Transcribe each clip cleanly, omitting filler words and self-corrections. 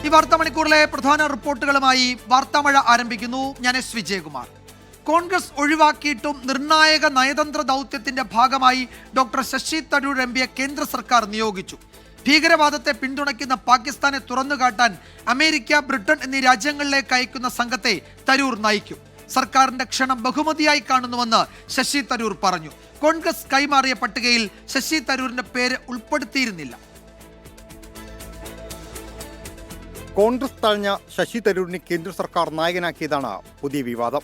ഈ വാർത്താ മണിക്കൂറിലെ പ്രധാന റിപ്പോർട്ടുകളുമായി വാർത്താമഴ ആരംഭിക്കുന്നു. ഞാൻ എസ് വിജയകുമാർ. കോൺഗ്രസ് ഒഴിവാക്കിയിട്ടും നിർണായക നയതന്ത്ര ദൗത്യത്തിന്റെ ഭാഗമായി ഡോക്ടർ ശശി തരൂർ എംപിയെ കേന്ദ്ര സർക്കാർ നിയോഗിച്ചു. ഭീകരവാദത്തെ പിന്തുണയ്ക്കുന്ന പാകിസ്ഥാനെ തുറന്നുകാട്ടാൻ അമേരിക്ക, ബ്രിട്ടൻ എന്നീ രാജ്യങ്ങളിലേക്ക് അയക്കുന്ന സംഘത്തെ തരൂർ നയിക്കും. സർക്കാരിന്റെ ക്ഷണം ബഹുമതിയായി കാണുന്നുവെന്ന് ശശി തരൂർ പറഞ്ഞു. കോൺഗ്രസ് കൈമാറിയ പട്ടികയിൽ ശശി തരൂരിന്റെ പേര് ഉൾപ്പെടുത്തിയിരുന്നില്ല. കോൺഗ്രസ് തഴഞ്ഞ ശശി തരൂരിനെ കേന്ദ്ര സർക്കാർ നായകനാക്കിയതാണ് പുതിയ വിവാദം.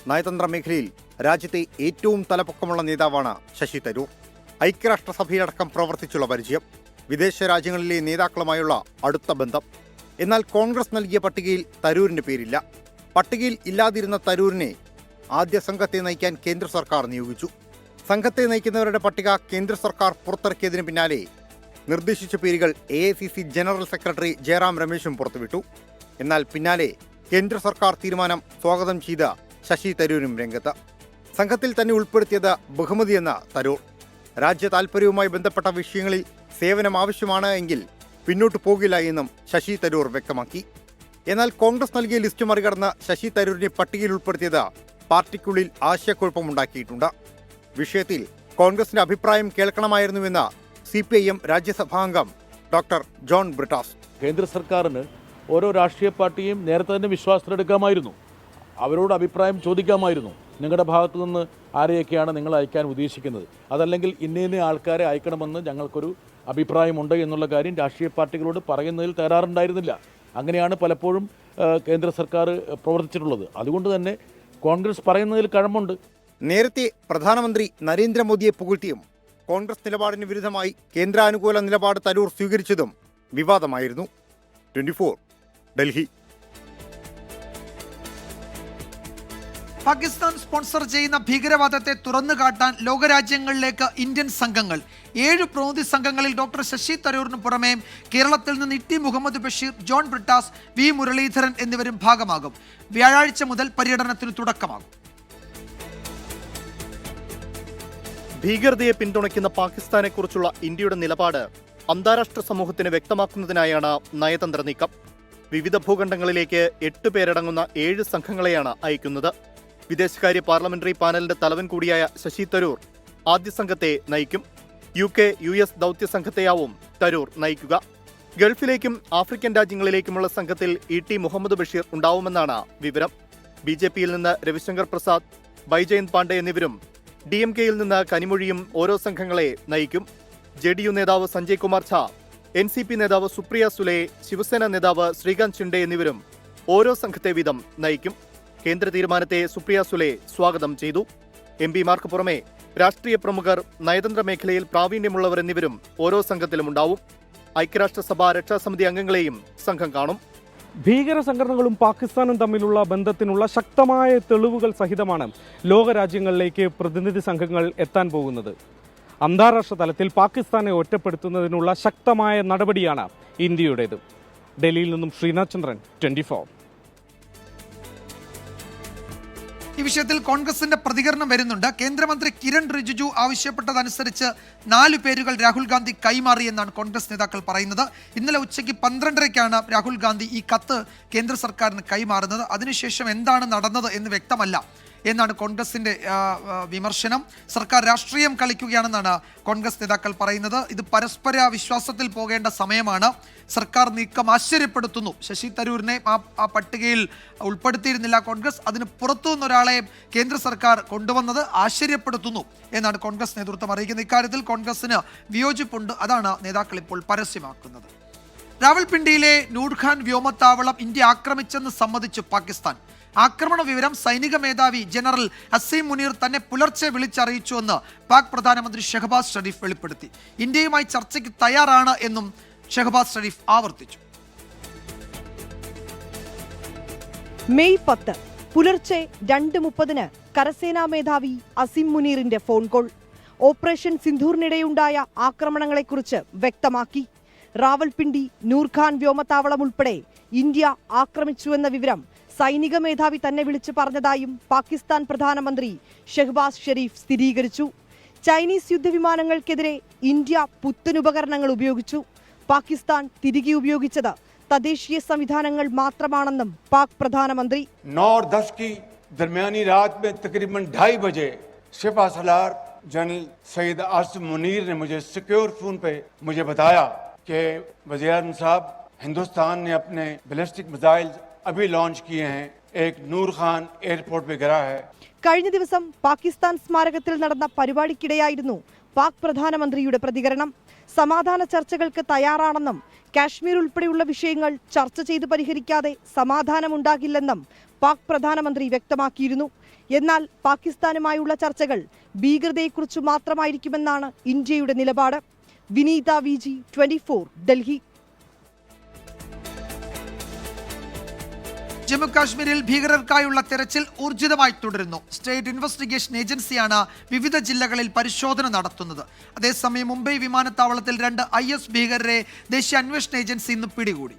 നയതന്ത്ര മേഖലയിൽ രാജ്യത്തെ ഏറ്റവും തലപ്പൊക്കമുള്ള നേതാവാണ് ശശി തരൂർ. ഐക്യരാഷ്ട്രസഭയിലടക്കം പ്രവർത്തിച്ചുള്ള പരിചയം, വിദേശ രാജ്യങ്ങളിലെ നേതാക്കളുമായുള്ള അടുത്ത ബന്ധം. എന്നാൽ കോൺഗ്രസ് നൽകിയ പട്ടികയിൽ തരൂരിന്റെ പേരില്ല. പട്ടികയിൽ ഇല്ലാതിരുന്ന തരൂരിനെ ആദ്യ സംഘത്തെ നയിക്കാൻ കേന്ദ്ര സർക്കാർ നിയോഗിച്ചു. സംഘത്തെ നയിക്കുന്നവരുടെ പട്ടിക കേന്ദ്ര സർക്കാർ പുറത്തിറക്കിയതിന് പിന്നാലെ നിർദ്ദേശിച്ച പേരുകൾ AICC ജനറൽ സെക്രട്ടറി ജയറാം രമേശും പുറത്തുവിട്ടു. എന്നാൽ പിന്നാലെ കേന്ദ്ര സർക്കാർ തീരുമാനം സ്വാഗതം ചെയ്ത ശശി തരൂരും രംഗത്ത്. സംഘത്തിൽ തന്നെ ഉൾപ്പെടുത്തിയത് ബഹുമതിയെന്ന തരൂർ. രാജ്യ താൽപര്യവുമായി ബന്ധപ്പെട്ട വിഷയങ്ങളിൽ സേവനം ആവശ്യമാണ് എങ്കിൽ പിന്നോട്ടു പോകില്ല എന്നും ശശി തരൂർ വ്യക്തമാക്കി. എന്നാൽ കോൺഗ്രസ് നൽകിയ ലിസ്റ്റ് മറികടന്ന് ശശി തരൂരിനെ പട്ടികയിൽ ഉൾപ്പെടുത്തിയത് പാർട്ടിക്കുള്ളിൽ ആശയക്കുഴപ്പമുണ്ടാക്കിയിട്ടുണ്ട്. വിഷയത്തിൽ കോൺഗ്രസിന്റെ അഭിപ്രായം കേൾക്കണമായിരുന്നുവെന്ന് CPIM രാജ്യസഭാംഗം ഡോക്ടർ ജോൺ ബ്രിട്ടാസ്. കേന്ദ്ര സർക്കാരിന് ഓരോ രാഷ്ട്രീയ പാർട്ടിയും നേരത്തെ തന്നെ വിശ്വാസത്തിലെടുക്കാമായിരുന്നു. അവരോട് അഭിപ്രായം ചോദിക്കാമായിരുന്നു. നിങ്ങളുടെ ഭാഗത്തു നിന്ന് ആരെയൊക്കെയാണ് നിങ്ങൾ അയക്കാൻ ഉദ്ദേശിക്കുന്നത്, അതല്ലെങ്കിൽ ഇന്ന ആൾക്കാരെ അയക്കണമെന്ന് ഞങ്ങൾക്കൊരു അഭിപ്രായമുണ്ട് എന്നുള്ള കാര്യം രാഷ്ട്രീയ പാർട്ടികളോട് പറയുന്നതിൽ തയ്യാറുണ്ടായിരുന്നില്ല. അങ്ങനെയാണ് പലപ്പോഴും കേന്ദ്ര സർക്കാർ പ്രവർത്തിച്ചിട്ടുള്ളത്. അതുകൊണ്ട് തന്നെ കോൺഗ്രസ് പറയുന്നതിൽ കഴമ്പുണ്ട്. നേരത്തെ പ്രധാനമന്ത്രി നരേന്ദ്രമോദിയെ പുകഴ്ത്തിയും കോൺഗ്രസ് നിലപാടിന് വിരുദ്ധമായി കേന്ദ്രാനുകൂല നിലപാട് തരൂർ സ്വീകരിച്ചതും വിവാദമായിരുന്നു. 24 ഡൽഹി. പാകിസ്ഥാൻ സ്പോൺസർ ചെയ്യുന്ന ഭീകരവാദത്തെ തുറന്നുകാട്ടാൻ ലോകരാജ്യങ്ങളിലേക്ക് ഇന്ത്യൻ സംഘങ്ങൾ 7 പ്രതിനിധി സംഘങ്ങളിൽ ഡോക്ടർ ശശി തരൂരിന് പുറമെ കേരളത്തിൽ നിന്ന് T Muhammad Basheer, John Brittas, V Muraleedharan എന്നിവരും ഭാഗമാകും. വ്യാഴാഴ്ച മുതൽ പര്യടനത്തിന് തുടക്കമാകും. ഭീകരതയെ പിന്തുണയ്ക്കുന്ന പാകിസ്ഥാനെക്കുറിച്ചുള്ള ഇന്ത്യയുടെ നിലപാട് അന്താരാഷ്ട്ര സമൂഹത്തിന് വ്യക്തമാക്കുന്നതിനായാണ് നയതന്ത്ര നീക്കം. വിവിധ ഭൂഖണ്ഡങ്ങളിലേക്ക് 8 പേരടങ്ങുന്ന 7 സംഘങ്ങളെയാണ് അയക്കുന്നത്. വിദേശകാര്യ പാർലമെന്ററി പാനലിന്റെ തലവൻ കൂടിയായ ശശി തരൂർ ആദ്യ സംഘത്തെ നയിക്കും. UK, US ദൗത്യ സംഘത്തെയാവും തരൂർ നയിക്കുക. ഗൾഫിലേക്കും ആഫ്രിക്കൻ രാജ്യങ്ങളിലേക്കുമുള്ള സംഘത്തിൽ ടി മുഹമ്മദ് ബഷീർ ഉണ്ടാവുമെന്നാണ് വിവരം. BJPയിൽ നിന്ന് രവിശങ്കർ പ്രസാദ്, ബൈജയന്ത് പാണ്ഡെ എന്നിവരും DMKയിൽ നിന്ന് കനിമൊഴിയും ഓരോ സംഘങ്ങളെ നയിക്കും. JDU നേതാവ് സഞ്ജയ് കുമാർ ഝാ, NCP നേതാവ് സുപ്രിയ സുലെ, ശിവസേന നേതാവ് ശ്രീകാന്ത് ഷിൻഡെ എന്നിവരും ഓരോ സംഘത്തെ വീതം നയിക്കും. കേന്ദ്ര തീരുമാനത്തെ സുപ്രിയ സുലെ സ്വാഗതം ചെയ്തു. MPമാർക്ക് പുറമെ രാഷ്ട്രീയ പ്രമുഖർ, നയതന്ത്ര മേഖലയിൽ പ്രാവീണ്യമുള്ളവർ എന്നിവരും ഓരോ സംഘത്തിലുമുണ്ടാവും. ഐക്യരാഷ്ട്രസഭ രക്ഷാസമിതി അംഗങ്ങളെയും സംഘം കാണും. ഭീകര സംഘടനകളും പാകിസ്ഥാനും തമ്മിലുള്ള ബന്ധത്തിനുള്ള ശക്തമായ തെളിവുകൾ സഹിതമാണ് ലോകരാജ്യങ്ങളിലേക്ക് പ്രതിനിധി സംഘങ്ങൾ എത്താൻ പോകുന്നത്. അന്താരാഷ്ട്ര തലത്തിൽ പാകിസ്ഥാനെ ഒറ്റപ്പെടുത്തുന്നതിനുള്ള ശക്തമായ നടപടിയാണ് ഇന്ത്യയുടേത്. ഡൽഹിയിൽ നിന്നും ശ്രീനാഥ് ചന്ദ്രൻ, 24. ഈ വിഷയത്തിൽ കോൺഗ്രസിന്റെ പ്രതികരണം വരുന്നുണ്ട്. കേന്ദ്രമന്ത്രി കിരൺ റിജിജു ആവശ്യപ്പെട്ടതനുസരിച്ച് 4 പേരുകൾ രാഹുൽ ഗാന്ധി കൈമാറിയെന്നാണ് കോൺഗ്രസ് നേതാക്കൾ പറയുന്നത്. ഇന്നലെ ഉച്ചയ്ക്ക് 12:30ക്കാണ് രാഹുൽ ഗാന്ധി ഈ കത്ത് കേന്ദ്ര സർക്കാരിന് കൈമാറുന്നത്. അതിനുശേഷം എന്താണ് നടന്നത് എന്ന് വ്യക്തമല്ല എന്നാണ് കോൺഗ്രസിന്റെ വിമർശനം. സർക്കാർ രാഷ്ട്രീയം കളിക്കുകയാണെന്നാണ് കോൺഗ്രസ് നേതാക്കൾ പറയുന്നത്. ഇത് പരസ്പര വിശ്വാസത്തിൽ പോകേണ്ട സമയമാണ്. സർക്കാർ നീക്കം ആശ്ചര്യപ്പെടുത്തുന്നു. ശശി തരൂരിനെ ആ പട്ടികയിൽ ഉൾപ്പെടുത്തിയിരുന്നില്ല കോൺഗ്രസ്. അതിന് പുറത്തു നിന്നൊരാളെ കേന്ദ്ര സർക്കാർ കൊണ്ടുവന്നത് ആശ്ചര്യപ്പെടുത്തുന്നു എന്നാണ് കോൺഗ്രസ് നേതൃത്വം അറിയിക്കുന്നത്. ഇക്കാര്യത്തിൽ കോൺഗ്രസിന് വിയോജിപ്പുണ്ട്. അതാണ് നേതാക്കൾ ഇപ്പോൾ പരസ്യമാക്കുന്നത്. രാവൽപിണ്ടിയിലെ നൂർഖാൻ വ്യോമത്താവളം ഇന്ത്യ ആക്രമിച്ചെന്ന് സമ്മതിച്ചു പാകിസ്ഥാൻ. ആക്രമണ വിവരം സൈനിക മേധാവി ജനറൽ അസീം മുനീർ തന്നെ പുലർച്ചെ വിളിച്ചറിയിച്ചുവെന്ന് പാക് പ്രധാനമന്ത്രി ഷഹബാസ് ഷരീഫ് വെളിപ്പെടുത്തി. ഇന്ത്യയുമായി ചർച്ചയ്ക്ക് തയ്യാറാണ് എന്നും ഷഹബാസ് ഷരീഫ് ആവർത്തിച്ചു. മെയ് 10 പുലർച്ചെ 2:30 കരസേനാ മേധാവി അസീം മുനീറിന്റെ ഫോൺ കോൾ ഓപ്പറേഷൻ സിന്ധൂറിനിടെയുണ്ടായ ആക്രമണങ്ങളെക്കുറിച്ച് വ്യക്തമാക്കി. റാവൽപിണ്ടി, നൂർഖാൻ വ്യോമത്താവളം ഉൾപ്പെടെ ഇന്ത്യ ആക്രമിച്ചുവെന്ന വിവരം സൈനിക മേധാവി തന്നെ വിളിച്ചു പറഞ്ഞതായും പാകിസ്ഥാൻ പ്രധാനമന്ത്രി ഷഹബാസ് ഷരീഫ് സ്ഥിരീകരിച്ചു. ചൈനീസ് യുദ്ധവിമാനങ്ങൾക്കെതിരെ ഇന്ത്യ പുത്തനുപകരണങ്ങൾ ഉപയോഗിച്ചു. പാകിസ്ഥാൻ തിരികെ ഉപയോഗിച്ചത് തദ്ദേശീയ സംവിധാനങ്ങൾ മാത്രമാണെന്നും പാക് പ്രധാനമന്ത്രി. 9-10 की दरमियानी रात में तकरीबन 2:30 बजे सिपा सलार जनरल सईद आसिम मुनीर ने मुझे सिक्योर फोन पे मुझे बताया कि वज़ीर-ए-आज़म साहब, हिंदुस्तान ने अपने बैलिस्टिक मिसाइल अभी लॉन्च किए हैं, एक नूर खान एयरपोर्ट पे गिरा है. കഴിഞ്ഞ ദിവസം പാകിസ്ഥാൻ സ്മാരകത്തിൽ നടന്ന പരിപാടിക്കിടെയായിരുന്നു പാക് പ്രധാനമന്ത്രിയുടെ പ്രതികരണം. സമാധാന ചർച്ചകൾക്ക് തയ്യാറാണെന്നും കാശ്മീർ ഉൾപ്പെടെയുള്ള വിഷയങ്ങൾ ചർച്ച ചെയ്ത് പരിഹരിക്കാതെ സമാധാനമുണ്ടാകില്ലെന്നും പാക് പ്രധാനമന്ത്രി വ്യക്തമാക്കിയിരുന്നു. എന്നാൽ പാകിസ്ഥാനുമായുള്ള ചർച്ചകൾ ഭീകരതയെക്കുറിച്ച് മാത്രമായിരിക്കുമെന്നാണ് ഇന്ത്യയുടെ നിലപാട്. വിനീത VG 24 ഡൽഹി. ജമ്മു കാശ്മീരിൽ ഭീകരർക്കായുള്ള തെരച്ചിൽ ഊർജിതമായി തുടരുന്നു. സ്റ്റേറ്റ് ഇൻവെസ്റ്റിഗേഷൻ ഏജൻസിയാണ് വിവിധ ജില്ലകളിൽ പരിശോധന നടത്തുന്നത്. അതേസമയം മുംബൈ വിമാനത്താവളത്തിൽ 2 IS ഭീകരരെ ദേശീയ അന്വേഷണ ഏജൻസി ഇന്ന് പിടികൂടി.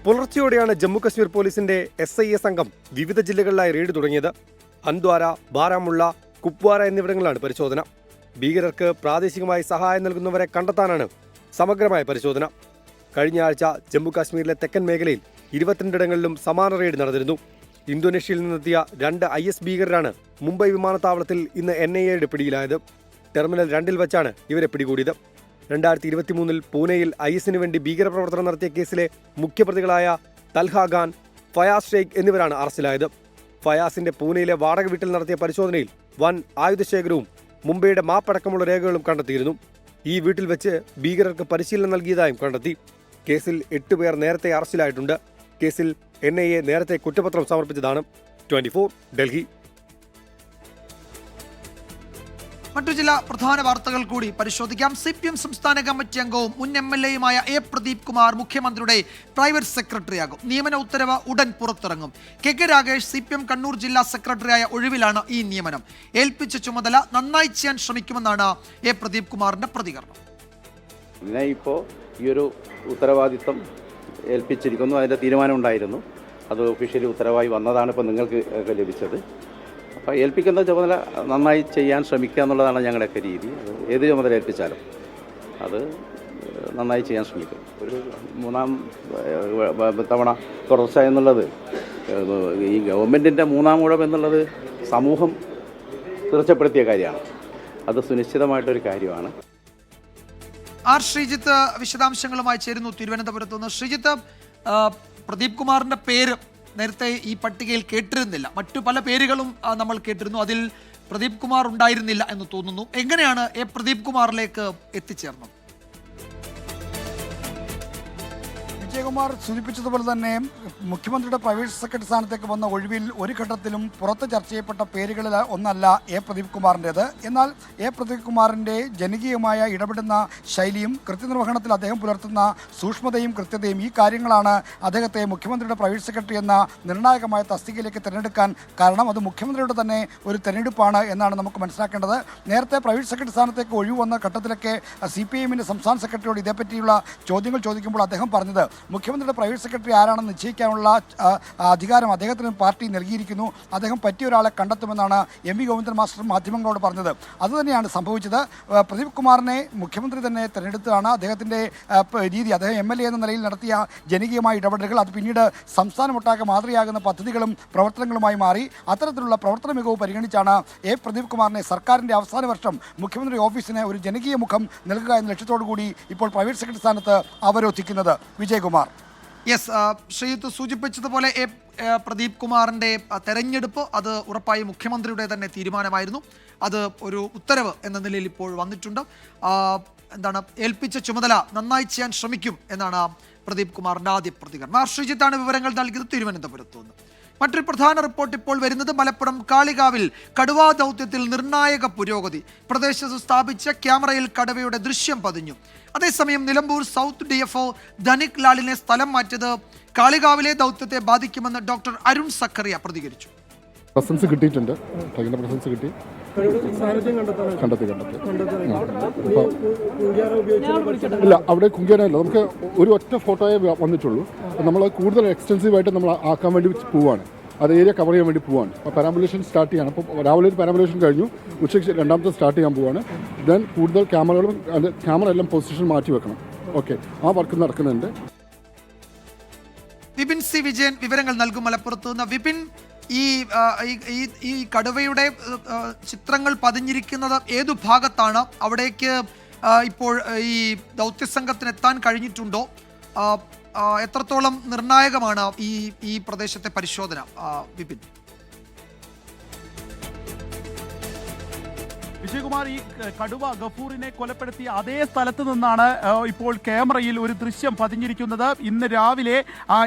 പുലർച്ചെയോടെയാണ് ജമ്മു കശ്മീർ പോലീസിന്റെ SIA സംഘം വിവിധ ജില്ലകളിലായി റെയ്ഡ് തുടങ്ങിയത്. ഹന്ദ്വാര, ബാരാമുള്ള, കുപ്വാര എന്നിവിടങ്ങളിലാണ് പരിശോധന. ഭീകരർക്ക് പ്രാദേശികമായി സഹായം നൽകുന്നവരെ കണ്ടെത്താനാണ് സമഗ്രമായ പരിശോധന. കഴിഞ്ഞ ആഴ്ച ജമ്മു കാശ്മീരിലെ തെക്കൻ മേഖലയിൽ 22 ഇടങ്ങളിലും സമാന റെയ്ഡ് നടന്നിരുന്നു. ഇന്തോനേഷ്യയിൽ നിന്നെത്തിയ 2 IS ഭീകരരാണ് മുംബൈ വിമാനത്താവളത്തിൽ ഇന്ന് NIA പിടിയിലായത്. ടെർമിനൽ 2-ൽ വെച്ചാണ് ഇവരെ പിടികൂടിയത്. 2023-ൽ പൂനെയിൽ IS-ന് വേണ്ടി ഭീകരപ്രവർത്തനം നടത്തിയ കേസിലെ മുഖ്യപ്രതികളായ തൽഹ ഖാൻ, ഫയാസ് ഷെയ്ഖ് എന്നിവരാണ് അറസ്റ്റിലായത്. ഫയാസിന്റെ പൂനെയിലെ വാടക വീട്ടിൽ നടത്തിയ പരിശോധനയിൽ വൻ ആയുധശേഖരവും മുംബൈയുടെ മാപ്പടക്കമുള്ള രേഖകളും കണ്ടെത്തിയിരുന്നു. ഈ വീട്ടിൽ വെച്ച് ഭീകരർക്ക് പരിശീലനം നൽകിയതായും കണ്ടെത്തി. കേസിൽ 8 പേർ നേരത്തെ അറസ്റ്റിലായിട്ടുണ്ട്. കേസിൽ NIA നേരത്തെ കുറ്റപത്രം സമർപ്പിച്ചതാണ്. 24 ഡൽഹി. മറ്റു ചില പ്രധാന വാർത്തകൾ കൂടി പരിശോധിക്കാം. CPM സംസ്ഥാന കമ്മിറ്റി അംഗവും മുൻ MLA-യുമായ A. പ്രദീപ് കുമാർ മുഖ്യമന്ത്രിയുടെ പ്രൈവറ്റ് സെക്രട്ടറിയാകും. നിയമന ഉത്തരവ് ഉടൻ പുറത്തിറങ്ങും. KK രാഗേഷ് CPM കണ്ണൂർ ജില്ലാ സെക്രട്ടറിയായ ഒഴിവിലാണ് ഈ നിയമനം. ഏൽപ്പിച്ച ചുമതല നന്നായി ചെയ്യാൻ ശ്രമിക്കുമെന്നാണ് A. പ്രദീപ് കുമാറിന്റെ പ്രതികരണം. ഇപ്പോൾ ഈ ഒരു ഉത്തരവാദിത്വം ഏൽപ്പിച്ചിരിക്കുന്നു. അതിൻ്റെ തീരുമാനം ഉണ്ടായിരുന്നു. അത് ഒഫീഷ്യലി ഉത്തരവായി വന്നതാണ് ഇപ്പോൾ നിങ്ങൾക്ക് ലഭിച്ചത്. അപ്പോൾ ഏൽപ്പിക്കുന്ന ചുമതല നന്നായി ചെയ്യാൻ ശ്രമിക്കുക എന്നുള്ളതാണ് ഞങ്ങളുടെയൊക്കെ രീതി. ഏത് ചുമതല ഏൽപ്പിച്ചാലും അത് നന്നായി ചെയ്യാൻ ശ്രമിക്കും. ഒരു 3ാം തവണ തുടർച്ച എന്നുള്ളത്, ഈ ഗവൺമെൻറ്റിൻ്റെ 3ാം ഊഴം എന്നുള്ളത് സമൂഹം തീർച്ചപ്പെടുത്തിയ കാര്യമാണ്. അത് സുനിശ്ചിതമായിട്ടൊരു കാര്യമാണ്. ആർ ശ്രീജിത്ത് വിശദാംശങ്ങളുമായി ചേരുന്നു തിരുവനന്തപുരത്ത് നിന്ന്. ശ്രീജിത്ത്, പ്രദീപ് കുമാറിന്റെ പേര് നേരത്തെ ഈ പട്ടികയിൽ കേട്ടിരുന്നില്ല. മറ്റു പല പേരുകളും നമ്മൾ കേട്ടിരുന്നു. അതിൽ പ്രദീപ് കുമാർ ഉണ്ടായിരുന്നില്ല എന്ന് തോന്നുന്നു. എങ്ങനെയാണ് A. പ്രദീപ് കുമാറിലേക്ക് എത്തിച്ചേർന്നത്? വിജയകുമാർ സൂചിപ്പിച്ചതുപോലെ തന്നെ മുഖ്യമന്ത്രിയുടെ പ്രൈവറ്റ് സെക്രട്ടറി സ്ഥാനത്തേക്ക് വന്ന ഒഴിവിൽ ഒരു ഘട്ടത്തിലും പുറത്ത് ചർച്ച ചെയ്യപ്പെട്ട പേരുകളിൽ ഒന്നല്ല A. പ്രദീപ് കുമാറിൻ്റേത്. എന്നാൽ A. പ്രദീപ് കുമാറിൻ്റെ ജനകീയമായ ഇടപെടുന്ന ശൈലിയും കൃത്യനിർവഹണത്തിൽ അദ്ദേഹം പുലർത്തുന്ന സൂക്ഷ്മതയും കൃത്യതയും, ഈ കാര്യങ്ങളാണ് അദ്ദേഹത്തെ മുഖ്യമന്ത്രിയുടെ പ്രൈവറ്റ് സെക്രട്ടറി എന്ന നിർണായകമായ തസ്തികയിലേക്ക് തിരഞ്ഞെടുക്കാൻ കാരണം. അത് മുഖ്യമന്ത്രിയുടെ തന്നെ ഒരു തെരഞ്ഞെടുപ്പാണ് എന്നാണ് നമുക്ക് മനസ്സിലാക്കേണ്ടത്. നേരത്തെ പ്രൈവറ്റ് സെക്രട്ടറി സ്ഥാനത്തേക്ക് ഒഴിവ് വന്ന ഘട്ടത്തിലൊക്കെ CPM-ന്റെ സംസ്ഥാന സെക്രട്ടറിയോട് ഇതേപ്പറ്റിയുള്ള ചോദ്യങ്ങൾ ചോദിക്കുമ്പോൾ അദ്ദേഹം പറഞ്ഞത് മുഖ്യമന്ത്രിയുടെ പ്രൈവറ്റ് സെക്രട്ടറി ആരാണെന്ന് നിശ്ചയിക്കാനുള്ള അധികാരം അദ്ദേഹത്തിന് പാർട്ടി നൽകിയിരിക്കുന്നു. അദ്ദേഹം പറ്റിയ ഒരാളെ കണ്ടെത്തുമെന്നാണ് MV ഗോവിന്ദൻ മാസ്റ്റർ മാധ്യമങ്ങളോട് പറഞ്ഞത്. അതുതന്നെയാണ് സംഭവിച്ചത്. പ്രദീപ് കുമാറിനെ മുഖ്യമന്ത്രി തന്നെ തിരഞ്ഞെടുത്തതാണ്. അദ്ദേഹത്തിൻ്റെ രീതി, അദ്ദേഹം MLA എന്ന നിലയിൽ നടത്തിയ ജനകീയമായ ഇടപെടലുകൾ അത് പിന്നീട് സംസ്ഥാനമൊട്ടാകെ മാതൃകയാകുന്ന പദ്ധതികളും പ്രവർത്തനങ്ങളുമായി മാറി. അത്തരത്തിലുള്ള പ്രവർത്തന മികവ് പരിഗണിച്ചാണ് A. പ്രദീപ് കുമാറിനെ സർക്കാരിൻ്റെ അവസാന വർഷം മുഖ്യമന്ത്രി ഓഫീസിന് ഒരു ജനകീയ മുഖം നൽകുക എന്ന ലക്ഷ്യത്തോടു കൂടി ഇപ്പോൾ പ്രൈവറ്റ് സെക്രട്ടറി സ്ഥാനത്ത് അവരോധിക്കുന്നത്. വിജയകുമാർ. യെസ്, ശ്രീജിത്ത് സൂചിപ്പിച്ചതുപോലെ A. പ്രദീപ് കുമാറിന്റെ തെരഞ്ഞെടുപ്പ് അത് ഉറപ്പായും മുഖ്യമന്ത്രിയുടെ തന്നെ തീരുമാനമായിരുന്നു. അത് ഒരു ഉത്തരവ് എന്ന നിലയിൽ ഇപ്പോൾ വന്നിട്ടുണ്ട്. ഏൽപ്പിച്ച ചുമതല നന്നായി ചെയ്യാൻ ശ്രമിക്കും എന്നാണ് പ്രദീപ് കുമാറിന്റെ ആദ്യ പ്രതികരണം. ശ്രീജിത്താണ് വിവരങ്ങൾ നൽകിയത് തിരുവനന്തപുരത്ത് നിന്ന്. മറ്റൊരു പ്രധാന റിപ്പോർട്ട് ഇപ്പോൾ വരുന്നത് മലപ്പുറം കാളികാവിൽ കടുവാ ദൗത്യത്തിൽ നിർണായക പുരോഗതി. പ്രദേശത്ത് സ്ഥാപിച്ച ക്യാമറയിൽ കടുവയുടെ ദൃശ്യം പതിഞ്ഞു. അതേസമയം നിലമ്പൂർ സൗത്ത് DFO ധനിക് ലാലിനെ സ്ഥലം മാറ്റിയത് കാളികാവിലെ ദൗത്യത്തെ ബാധിക്കുമെന്ന് ഡോക്ടർ അരുൺ സക്കറിയ പ്രതികരിച്ചു. പ്രസൻസ് കിട്ടിയിട്ടുണ്ട്, പ്രസൻസ് കിട്ടി, കണ്ടെത്തി. ഇല്ല, അവിടെ കുങ്കിയാനല്ല, നമുക്ക് ഒരു ഒറ്റ ഫോട്ടോയെ വന്നിട്ടുള്ളൂ. നമ്മൾ കൂടുതൽ എക്സ്റ്റൻസീവായിട്ട് നമ്മൾ ആക്കാൻ വേണ്ടി പോവുകയാണ്. അത് ഏരിയ കവർ ചെയ്യാൻ വേണ്ടി പോവാണ്. അപ്പോൾ പാരാമ്പുലേഷൻ സ്റ്റാർട്ട് ചെയ്യണം. അപ്പോൾ രാവിലെ ഒരു പാരാമ്പുലേഷൻ കഴിഞ്ഞു, ഉച്ചയ്ക്ക് രണ്ടാമത്തെ സ്റ്റാർട്ട് ചെയ്യാൻ പോവാണ്. ദെൻ കൂടുതൽ ക്യാമറകളും ക്യാമറ എല്ലാം പൊസിഷൻ മാറ്റി വെക്കണം. ഓക്കെ, ആ വർക്ക് നടക്കുന്നുണ്ട്. വിപിൻ സി വിജയൻ വിവരങ്ങൾ നൽകും മലപ്പുറത്ത് നിന്ന്. വിപിൻ, ഈ കടുവയുടെ ചിത്രങ്ങൾ പതിഞ്ഞിരിക്കുന്നത് ഏതു ഭാഗത്താണ്? അവിടേക്ക് ഇപ്പോൾ ഈ ദൗത്യസംഘത്തിന് എത്താൻ കഴിഞ്ഞിട്ടുണ്ടോ? എത്രത്തോളം നിർണായകമാണ് ഈ പ്രദേശത്തെ പരിശോധന, വിപിൻ? വിജയകുമാർ, ഈ കടുവ ഗഫൂറിനെ കൊലപ്പെടുത്തിയ അതേ സ്ഥലത്ത് നിന്നാണ് ഇപ്പോൾ ക്യാമറയിൽ ഒരു ദൃശ്യം പതിഞ്ഞിരിക്കുന്നത്. ഇന്ന് രാവിലെ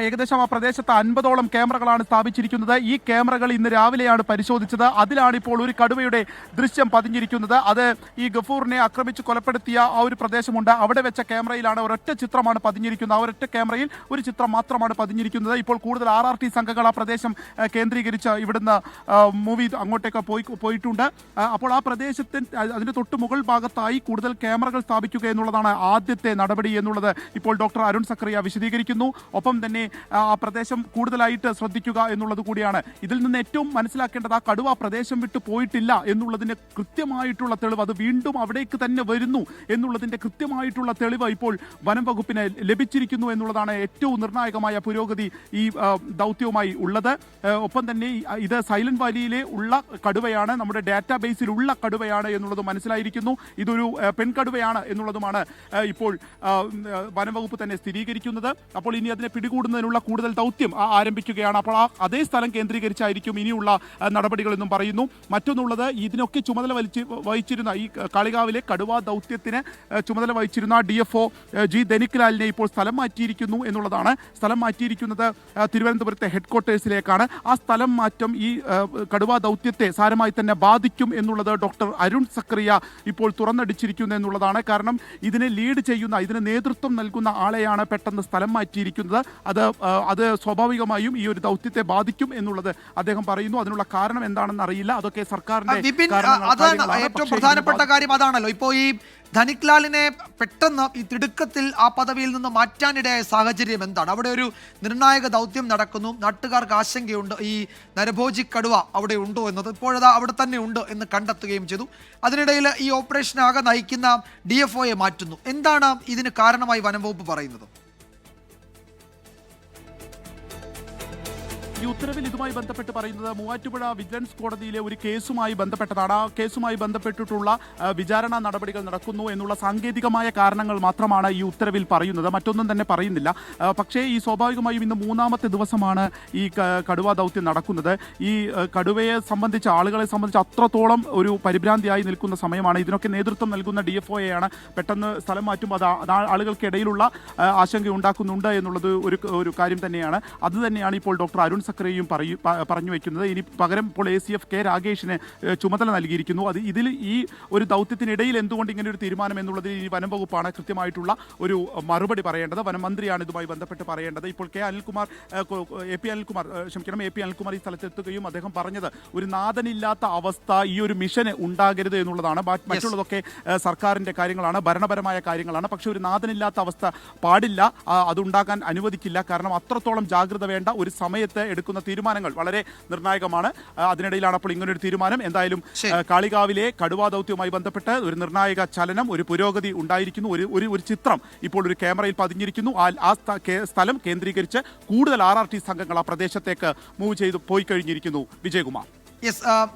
ഏകദേശം ആ പ്രദേശത്ത് 50ഓളം ക്യാമറകളാണ് സ്ഥാപിച്ചിരിക്കുന്നത്. ഈ ക്യാമറകൾ ഇന്ന് രാവിലെയാണ് പരിശോധിച്ചത്. അതിലാണ് ഇപ്പോൾ ഒരു കടുവയുടെ ദൃശ്യം പതിഞ്ഞിരിക്കുന്നത്. അത് ഈ ഗഫൂറിനെ ആക്രമിച്ച് കൊലപ്പെടുത്തിയ ആ ഒരു പ്രദേശമുണ്ട്, അവിടെ വെച്ച ക്യാമറയിലാണ് ഒരൊറ്റ ചിത്രമാണ് പതിഞ്ഞിരിക്കുന്നത്. ആ ഒരൊറ്റ ക്യാമറയിൽ ഒരു ചിത്രം മാത്രമാണ് പതിഞ്ഞിരിക്കുന്നത്. ഇപ്പോൾ കൂടുതൽ RRT സംഘങ്ങൾ ആ പ്രദേശം കേന്ദ്രീകരിച്ച് ഇവിടുന്ന് മൂവി അങ്ങോട്ടേക്ക് പോയിട്ടുണ്ട്. അപ്പോൾ ആ പ്രദേശത്ത് അതിന്റെ തൊട്ട് മുകൾ ഭാഗത്തായി കൂടുതൽ ക്യാമറകൾ സ്ഥാപിക്കുക എന്നുള്ളതാണ് ആദ്യത്തെ നടപടി എന്നുള്ളത് ഇപ്പോൾ ഡോക്ടർ അരുൺ സക്കറിയ വിശദീകരിക്കുന്നു. ഒപ്പം തന്നെ ആ പ്രദേശം കൂടുതലായിട്ട് ശ്രദ്ധിക്കുക എന്നുള്ളത് കൂടിയാണ്. ഇതിൽ നിന്ന് ഏറ്റവും മനസ്സിലാക്കേണ്ടത് ആ കടുവ പ്രദേശം വിട്ടു പോയിട്ടില്ല എന്നുള്ളതിന് കൃത്യമായിട്ടുള്ള തെളിവ്, അത് വീണ്ടും അവിടേക്ക് തന്നെ വരുന്നു എന്നുള്ളതിന്റെ കൃത്യമായിട്ടുള്ള തെളിവ് ഇപ്പോൾ വനം വകുപ്പിന് ലഭിച്ചിരിക്കുന്നു എന്നുള്ളതാണ് ഏറ്റവും നിർണായകമായ പുരോഗതി ഈ ദൗത്യവുമായി ഉള്ളത്. ഒപ്പം തന്നെ ഇത് സൈലന്റ് വാലിയിലെ ഉള്ള കടുവയാണ്, നമ്മുടെ ഡാറ്റാബേസിലുള്ള കടുവയാണ് എന്നുള്ളത് മനസ്സിലായിരിക്കുന്നു. ഇതൊരു പെൺകടുവയാണ് എന്നുള്ളതുമാണ് ഇപ്പോൾ വനംവകുപ്പ് തന്നെ സ്ഥിരീകരിക്കുന്നത്. അപ്പോൾ ഇനി അതിനെ പിടികൂടുന്നതിനുള്ള കൂടുതൽ ദൗത്യം ആരംഭിക്കുകയാണ്. അപ്പോൾ അതേ സ്ഥലം കേന്ദ്രീകരിച്ചായിരിക്കും ഇനിയുള്ള നടപടികൾ എന്നും പറയുന്നു. മറ്റൊന്നുള്ളത്, ഇതിനൊക്കെ ചുമതല വഹിച്ചിരുന്ന ഈ കാളികാവിലെ കടുവ ദൗത്യത്തിന് ചുമതല വഹിച്ചിരുന്ന DFO G ധനിക്ലാലിനെ ഇപ്പോൾ സ്ഥലം മാറ്റിയിരിക്കുന്നു എന്നുള്ളതാണ്. സ്ഥലം മാറ്റിയിരിക്കുന്നത് തിരുവനന്തപുരത്തെ ഹെഡ്ക്വാർട്ടേഴ്സിലേക്കാണ്. ആ സ്ഥലം മാറ്റം ഈ കടുവ ദൗത്യത്തെ സാരമായി തന്നെ ബാധിക്കും എന്നുള്ളത് ഡോക്ടർ അരുൺ സക്കറിയ ഇപ്പോൾ തുറന്നടിച്ചിരിക്കുന്നു എന്നുള്ളതാണ്. കാരണം ഇതിനെ ലീഡ് ചെയ്യുന്ന, ഇതിന് നേതൃത്വം നൽകുന്ന ആളെയാണ് പെട്ടെന്ന് സ്ഥലം മാറ്റിയിരിക്കുന്നത്. അത് സ്വാഭാവികമായും ഈ ഒരു ദൗത്യത്തെ ബാധിക്കും എന്നുള്ളത് അദ്ദേഹം പറയുന്നു. അതിനുള്ള കാരണം എന്താണെന്ന് അറിയില്ല. അതൊക്കെ സർക്കാരിന്റെ ഏറ്റവും പ്രധാനപ്പെട്ട കാര്യം അതാണല്ലോ. ഇപ്പോൾ ഈ ധനിക്ലാലിനെ പെട്ടെന്ന് ഈ തിടുക്കത്തിൽ ആ പദവിയിൽ നിന്ന് മാറ്റാനിടയായ സാഹചര്യം എന്താണ്? അവിടെ ഒരു നിർണായക ദൗത്യം നടക്കുന്നു, നാട്ടുകാർക്ക് ആശങ്കയുണ്ട് ഈ നരഭോജി കടുവ അവിടെ ഉണ്ടോ എന്നത്. ഇപ്പോഴത് അവിടെ തന്നെ ഉണ്ട് എന്ന് കണ്ടെത്തുകയും ചെയ്തു. അതിനിടയിൽ ഈ ഓപ്പറേഷനാകെ നയിക്കുന്ന DFOയെ മാറ്റുന്നു. എന്താണ് ഇതിന് കാരണമായി വനം വകുപ്പ് പറയുന്നത്? ഈ ഉത്തരവിൽ ഇതുമായി ബന്ധപ്പെട്ട് പറയുന്നത് മൂവാറ്റുപുഴ വിജിലൻസ് കോടതിയിലെ ഒരു കേസുമായി ബന്ധപ്പെട്ടതാണ്. ആ കേസുമായി ബന്ധപ്പെട്ടിട്ടുള്ള വിചാരണ നടപടികൾ നടക്കുന്നു എന്നുള്ള സാങ്കേതികമായ കാരണങ്ങൾ മാത്രമാണ് ഈ ഉത്തരവിൽ പറയുന്നത്, മറ്റൊന്നും തന്നെ പറയുന്നില്ല. പക്ഷേ ഈ സ്വാഭാവികമായും ഇന്ന് 3ാമത്തെ ദിവസമാണ് ഈ കടുവ ദൗത്യം നടക്കുന്നത്. ഈ കടുവയെ സംബന്ധിച്ച്, ആളുകളെ സംബന്ധിച്ച് അത്രത്തോളം ഒരു പരിഭ്രാന്തിയായി നിൽക്കുന്ന സമയമാണ്. ഇതിനൊക്കെ നേതൃത്വം നൽകുന്ന DFOയെയാണ് പെട്ടെന്ന് സ്ഥലം മാറ്റുമ്പോൾ അത് ആളുകൾക്കിടയിലുള്ള ആശങ്ക ഉണ്ടാക്കുന്നുണ്ട് എന്നുള്ളത് ഒരു കാര്യം തന്നെയാണ്. അത് തന്നെയാണ് ഇപ്പോൾ ഡോക്ടർ അരുൺ സക്കറിയയും പറഞ്ഞു വയ്ക്കുന്നത്. ഇനി പകരം ഇപ്പോൾ ACF K രാഗേഷിന് ചുമതല നൽകിയിരിക്കുന്നു. ഇതിൽ ഈ ഒരു ദൗത്യത്തിനിടയിൽ എന്തുകൊണ്ട് ഇങ്ങനെ ഒരു തീരുമാനം എന്നുള്ളതിൽ ഈ വനം വകുപ്പാണ് കൃത്യമായിട്ടുള്ള ഒരു മറുപടി പറയേണ്ടത്. വനം മന്ത്രിയാണ് ഇതുമായി ബന്ധപ്പെട്ട് പറയേണ്ടത്. ഇപ്പോൾ AP അനിൽകുമാർ ഈ സ്ഥലത്തെത്തുകയും അദ്ദേഹം പറഞ്ഞത് ഒരു നാഥനില്ലാത്ത അവസ്ഥ ഈ ഒരു മിഷന് ഉണ്ടാകരുത് എന്നുള്ളതാണ്. മറ്റുള്ളതൊക്കെ സർക്കാരിന്റെ കാര്യങ്ങളാണ്, ഭരണപരമായ കാര്യങ്ങളാണ്. പക്ഷെ ഒരു നാഥനില്ലാത്ത അവസ്ഥ പാടില്ല, അതുണ്ടാകാൻ അനുവദിക്കില്ല. കാരണം അത്രത്തോളം ജാഗ്രത വേണ്ട ഒരു സമയത്ത് എടുക്കുന്ന തീരുമാനങ്ങൾ വളരെ നിർണായകമാണ്. അതിനിടയിലാണ് അപ്പോൾ ഇങ്ങനൊരു തീരുമാനം. എന്തായാലും കാളികാവിലെ കടുവാ ദൗത്യവുമായി ബന്ധപ്പെട്ട് ഒരു നിർണായക ചലനം, ഒരു പുരോഗതി ഉണ്ടായിരിക്കുന്നു. ഒരു ചിത്രം ഇപ്പോൾ ഒരു ക്യാമറയിൽ പതിഞ്ഞിരിക്കുന്നു. ആ സ്ഥലം കേന്ദ്രീകരിച്ച് കൂടുതൽ RRT സംഘങ്ങൾ ആ പ്രദേശത്തേക്ക് മൂവ് ചെയ്ത് പോയി കഴിഞ്ഞിരിക്കുന്നു. വിജയകുമാർ.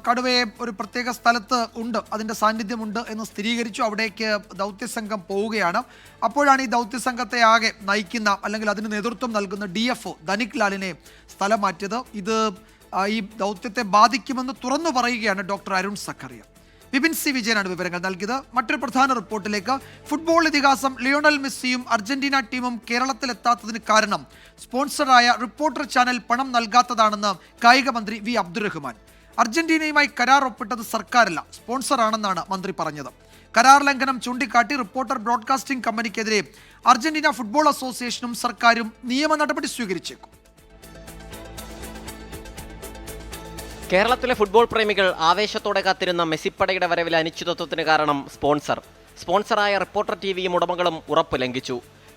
കടുവയെ ഒരു പ്രത്യേക സ്ഥലത്ത് ഉണ്ട്, അതിൻ്റെ സാന്നിധ്യമുണ്ട് എന്ന് സ്ഥിരീകരിച്ചു. അവിടേക്ക് ദൗത്യസംഘം പോവുകയാണ്. അപ്പോഴാണ് ഈ ദൗത്യസംഘത്തെ ആകെ നയിക്കുന്ന, അല്ലെങ്കിൽ അതിന് നേതൃത്വം നൽകുന്ന DFO ധനിക്ലാലിനെ സ്ഥലം മാറ്റിയത്. ഇത് ഈ ദൗത്യത്തെ ബാധിക്കുമെന്ന് തുറന്നു പറയുകയാണ് ഡോക്ടർ അരുൺ സക്കറിയ. വിപിൻ സി വിജയനാണ് വിവരങ്ങൾ നൽകിയത്. മറ്റൊരു പ്രധാന റിപ്പോർട്ടിലേക്ക്. ഫുട്ബോൾ ഇതിഹാസം ലിയോണൽ മെസ്സിയും അർജന്റീന ടീമും കേരളത്തിലെത്താത്തതിന് കാരണം സ്പോൺസറായ റിപ്പോർട്ടർ ചാനൽ പണം നൽകാത്തതാണെന്ന് കായിക മന്ത്രി V അബ്ദുറഹ്മാൻ. അർജന്റീനയുമായി കരാർ ഒപ്പിട്ടത് സർക്കാരല്ല, സ്പോൺസറാണെന്നാണ് മന്ത്രി പറഞ്ഞത്. കരാർ ലംഘനം ചൂണ്ടിക്കാട്ടി റിപ്പോർട്ടർ ബ്രോഡ്കാസ്റ്റിംഗ് കമ്പനിക്കെതിരെ അർജന്റീന ഫുട്ബോൾ അസോസിയേഷനും സർക്കാരും നിയമ നടപടി സ്വീകരിച്ചേക്കും. കേരളത്തിലെ ഫുട്ബോൾ പ്രേമികൾ ആവേശത്തോടെ കാത്തിരുന്ന മെസ്സിപ്പടയുടെ വരവിലെ അനിശ്ചിതത്വത്തിന് കാരണം സ്പോൺസറായ റിപ്പോർട്ടർ TVയും ഉടമകളും ഉറപ്പ് ലംഘിച്ചു.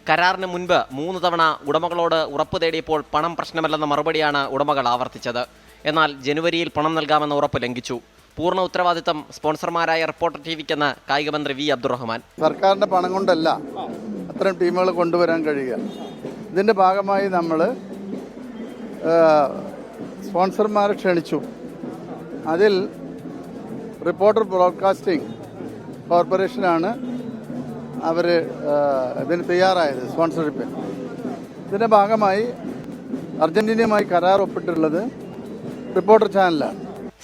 കരാറിന് മുൻപ് 3 തവണ ഉടമകളോട് ഉറപ്പ് തേടിയപ്പോൾ പണം പ്രശ്നമല്ലെന്ന മറുപടിയാണ് ഉടമകൾ ആവർത്തിച്ചത്. എന്നാൽ ജനുവരിയിൽ പണം നൽകാമെന്ന ഉറപ്പ് ലംഘിച്ചു. പൂർണ്ണ ഉത്തരവാദിത്തം സ്പോൺസർമാരായ റിപ്പോർട്ടർ TVക്കെന്ന് കായിക മന്ത്രി V അബ്ദുറഹ്മാൻ. സർക്കാരിന്റെ പണം കൊണ്ടല്ല, അത്തരം ടീമുകൾ കൊണ്ടുവരാൻ കഴിയുക. ഇതിൻ്റെ ഭാഗമായി നമ്മൾ സ്പോൺസർമാരെ ക്ഷണിച്ചു. അതിൽ റിപ്പോർട്ടർ ബ്രോഡ്കാസ്റ്റിംഗ് കോർപ്പറേഷനാണ് അവർ ഇതിന് തയ്യാറായത്, സ്പോൺസർഷിപ്പിന്. ഇതിൻ്റെ ഭാഗമായി അർജന്റീനയുമായി കരാർ ഒപ്പിട്ടുള്ളത് റിപ്പോർട്ടർ ചാനലാണ്.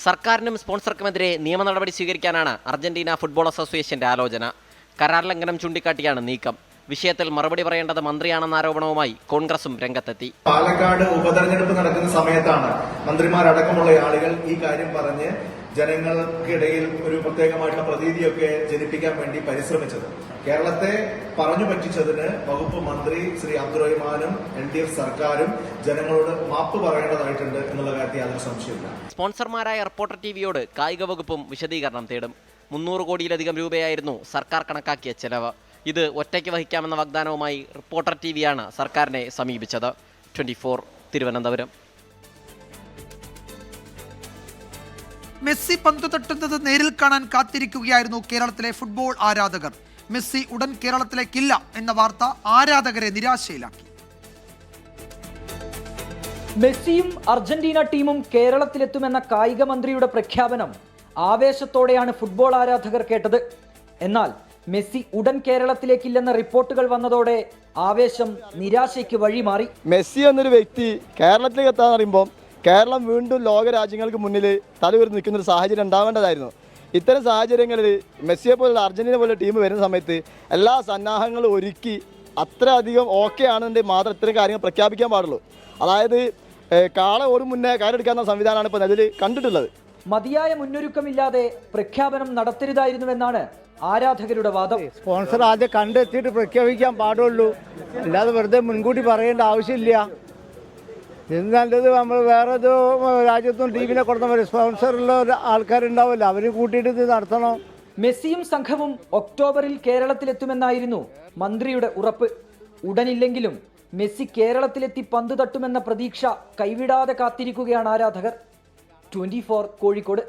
സർക്കാരിനും സ്പോൺസർക്കുമെതിരെ നിയമ നടപടി സ്വീകരിക്കാനാണ് അർജന്റീന ഫുട്ബോൾ അസോസിയേഷന്റെ ആലോചന. കരാർ ലംഘനം ചൂണ്ടിക്കാട്ടിയാണ് നീക്കം. വിഷയത്തിൽ മറുപടി പറയേണ്ടത് മന്ത്രിയാണെന്ന ആരോപണവുമായി കോൺഗ്രസും രംഗത്തെത്തി. പാലക്കാട് ഉപതെരഞ്ഞെടുപ്പ് നടക്കുന്ന സമയത്താണ് മന്ത്രിമാരടക്കമുള്ള ആളുകൾ ഈ കാര്യം പറഞ്ഞ് ജനങ്ങൾക്കിടയിൽ ഒരു പ്രത്യേകമായിട്ടുള്ള പ്രതീതിയൊക്കെ ജനിപ്പിക്കാൻ വേണ്ടി പരിശ്രമിച്ചത്. കേരളത്തെ പറഞ്ഞു പറ്റിച്ചതിന് വകുപ്പ് മന്ത്രി ശ്രീ അബ്ദുറഹിമാനും LDF സർക്കാരും ജനങ്ങളോട് മാപ്പ് പറയേണ്ടതായിട്ടുണ്ട് എന്നുള്ള കാര്യത്തിൽ യാതൊരു സംശയമില്ല. സ്പോൺസർമാരായ റിപ്പോർട്ടർ ടിവിയോട് കായിക വകുപ്പും വിശദീകരണം തേടും. 300 കോടിയിലധികം രൂപയായിരുന്നു സർക്കാർ കണക്കാക്കിയ ചെലവ്. ഇത് ഒറ്റയ്ക്ക് വഹിക്കാമെന്ന വാഗ്ദാനവുമായി റിപ്പോർട്ടർ ടിവിയാണ് സർക്കാരിനെ സമീപിച്ചത്. 24 തിരുവനന്തപുരം. മെസ്സി പന്ത് തട്ടുന്നത് നേരിൽ കാണാൻ കാത്തിരിക്കുകയായിരുന്നു കേരളത്തിലെ ഫുട്ബോൾ ആരാധകർ. മെസ്സി ഉടൻ കേരളത്തിലേക്കില്ല എന്ന വാർത്ത ആരാധകരെ നിരാശയിലാക്കി. മെസ്സിയും അർജന്റീന ടീമും കേരളത്തിലെത്തുമെന്ന കായിക മന്ത്രിയുടെ പ്രഖ്യാപനം ആവേശത്തോടെയാണ് ഫുട്ബോൾ ആരാധകർ കേട്ടത്. എന്നാൽ മെസ്സി ഉടൻ കേരളത്തിലേക്കില്ലെന്ന റിപ്പോർട്ടുകൾ വന്നതോടെ ആവേശം നിരാശയ്ക്ക് വഴിമാറി. മെസ്സി എന്നൊരു വ്യക്തി കേരളത്തിലേക്ക് എത്താന്ന് പറയുമ്പോൾ കേരളം വീണ്ടും ലോക രാജ്യങ്ങൾക്ക് മുന്നിൽ തലയുയർത്തി നിൽക്കുന്നൊരു സാഹചര്യം ഉണ്ടാവേണ്ടതായിരുന്നു. ഇത്തരം സാഹചര്യങ്ങളിൽ മെസ്സിയെ പോലുള്ള അർജന്റീന പോലുള്ള ടീം വരുന്ന സമയത്ത് എല്ലാ സന്നാഹങ്ങളും ഒരുക്കി അത്രയധികം ഓക്കെ ആണെന്നുണ്ടെങ്കിൽ മാത്രം ഇത്തരം കാര്യങ്ങൾ പ്രഖ്യാപിക്കാൻ പാടുള്ളൂ. അതായത് കാള ഒരു മുന്നേ കയറെടുക്കാവുന്ന സംവിധാനമാണ് ഇപ്പോൾ അതിൽ കണ്ടിട്ടുള്ളത്. മതിയായ മുന്നൊരുക്കമില്ലാതെ പ്രഖ്യാപനം നടത്തരുതായിരുന്നുവെന്നാണ് ആരാധകരുടെ വാദം. സ്പോൺസർ ആദ്യം കണ്ടെത്തിയിട്ട് പ്രഖ്യാപിക്കാൻ പാടുള്ളൂ, അല്ലാതെ വെറുതെ മുൻകൂട്ടി പറയേണ്ട ആവശ്യമില്ല. ഇത് നല്ലത് നമ്മൾ വേറെ ഏതോ രാജ്യത്തും ടീമിനെ കൊടുത്ത സ്പോൺസറുള്ള ആൾക്കാരുണ്ടാവില്ല, അവർ കൂട്ടിയിട്ട് ഇത് നടത്തണം. മെസ്സിയും സംഘവും ഒക്ടോബറിൽ കേരളത്തിലെത്തുമെന്നായിരുന്നു മന്ത്രിയുടെ ഉറപ്പ്. ഉടനില്ലെങ്കിലും മെസ്സി കേരളത്തിലെത്തി പന്ത് തട്ടുമെന്ന പ്രതീക്ഷ കൈവിടാതെ കാത്തിരിക്കുകയാണ് ആരാധകർ. 24 കോഴിക്കോട്.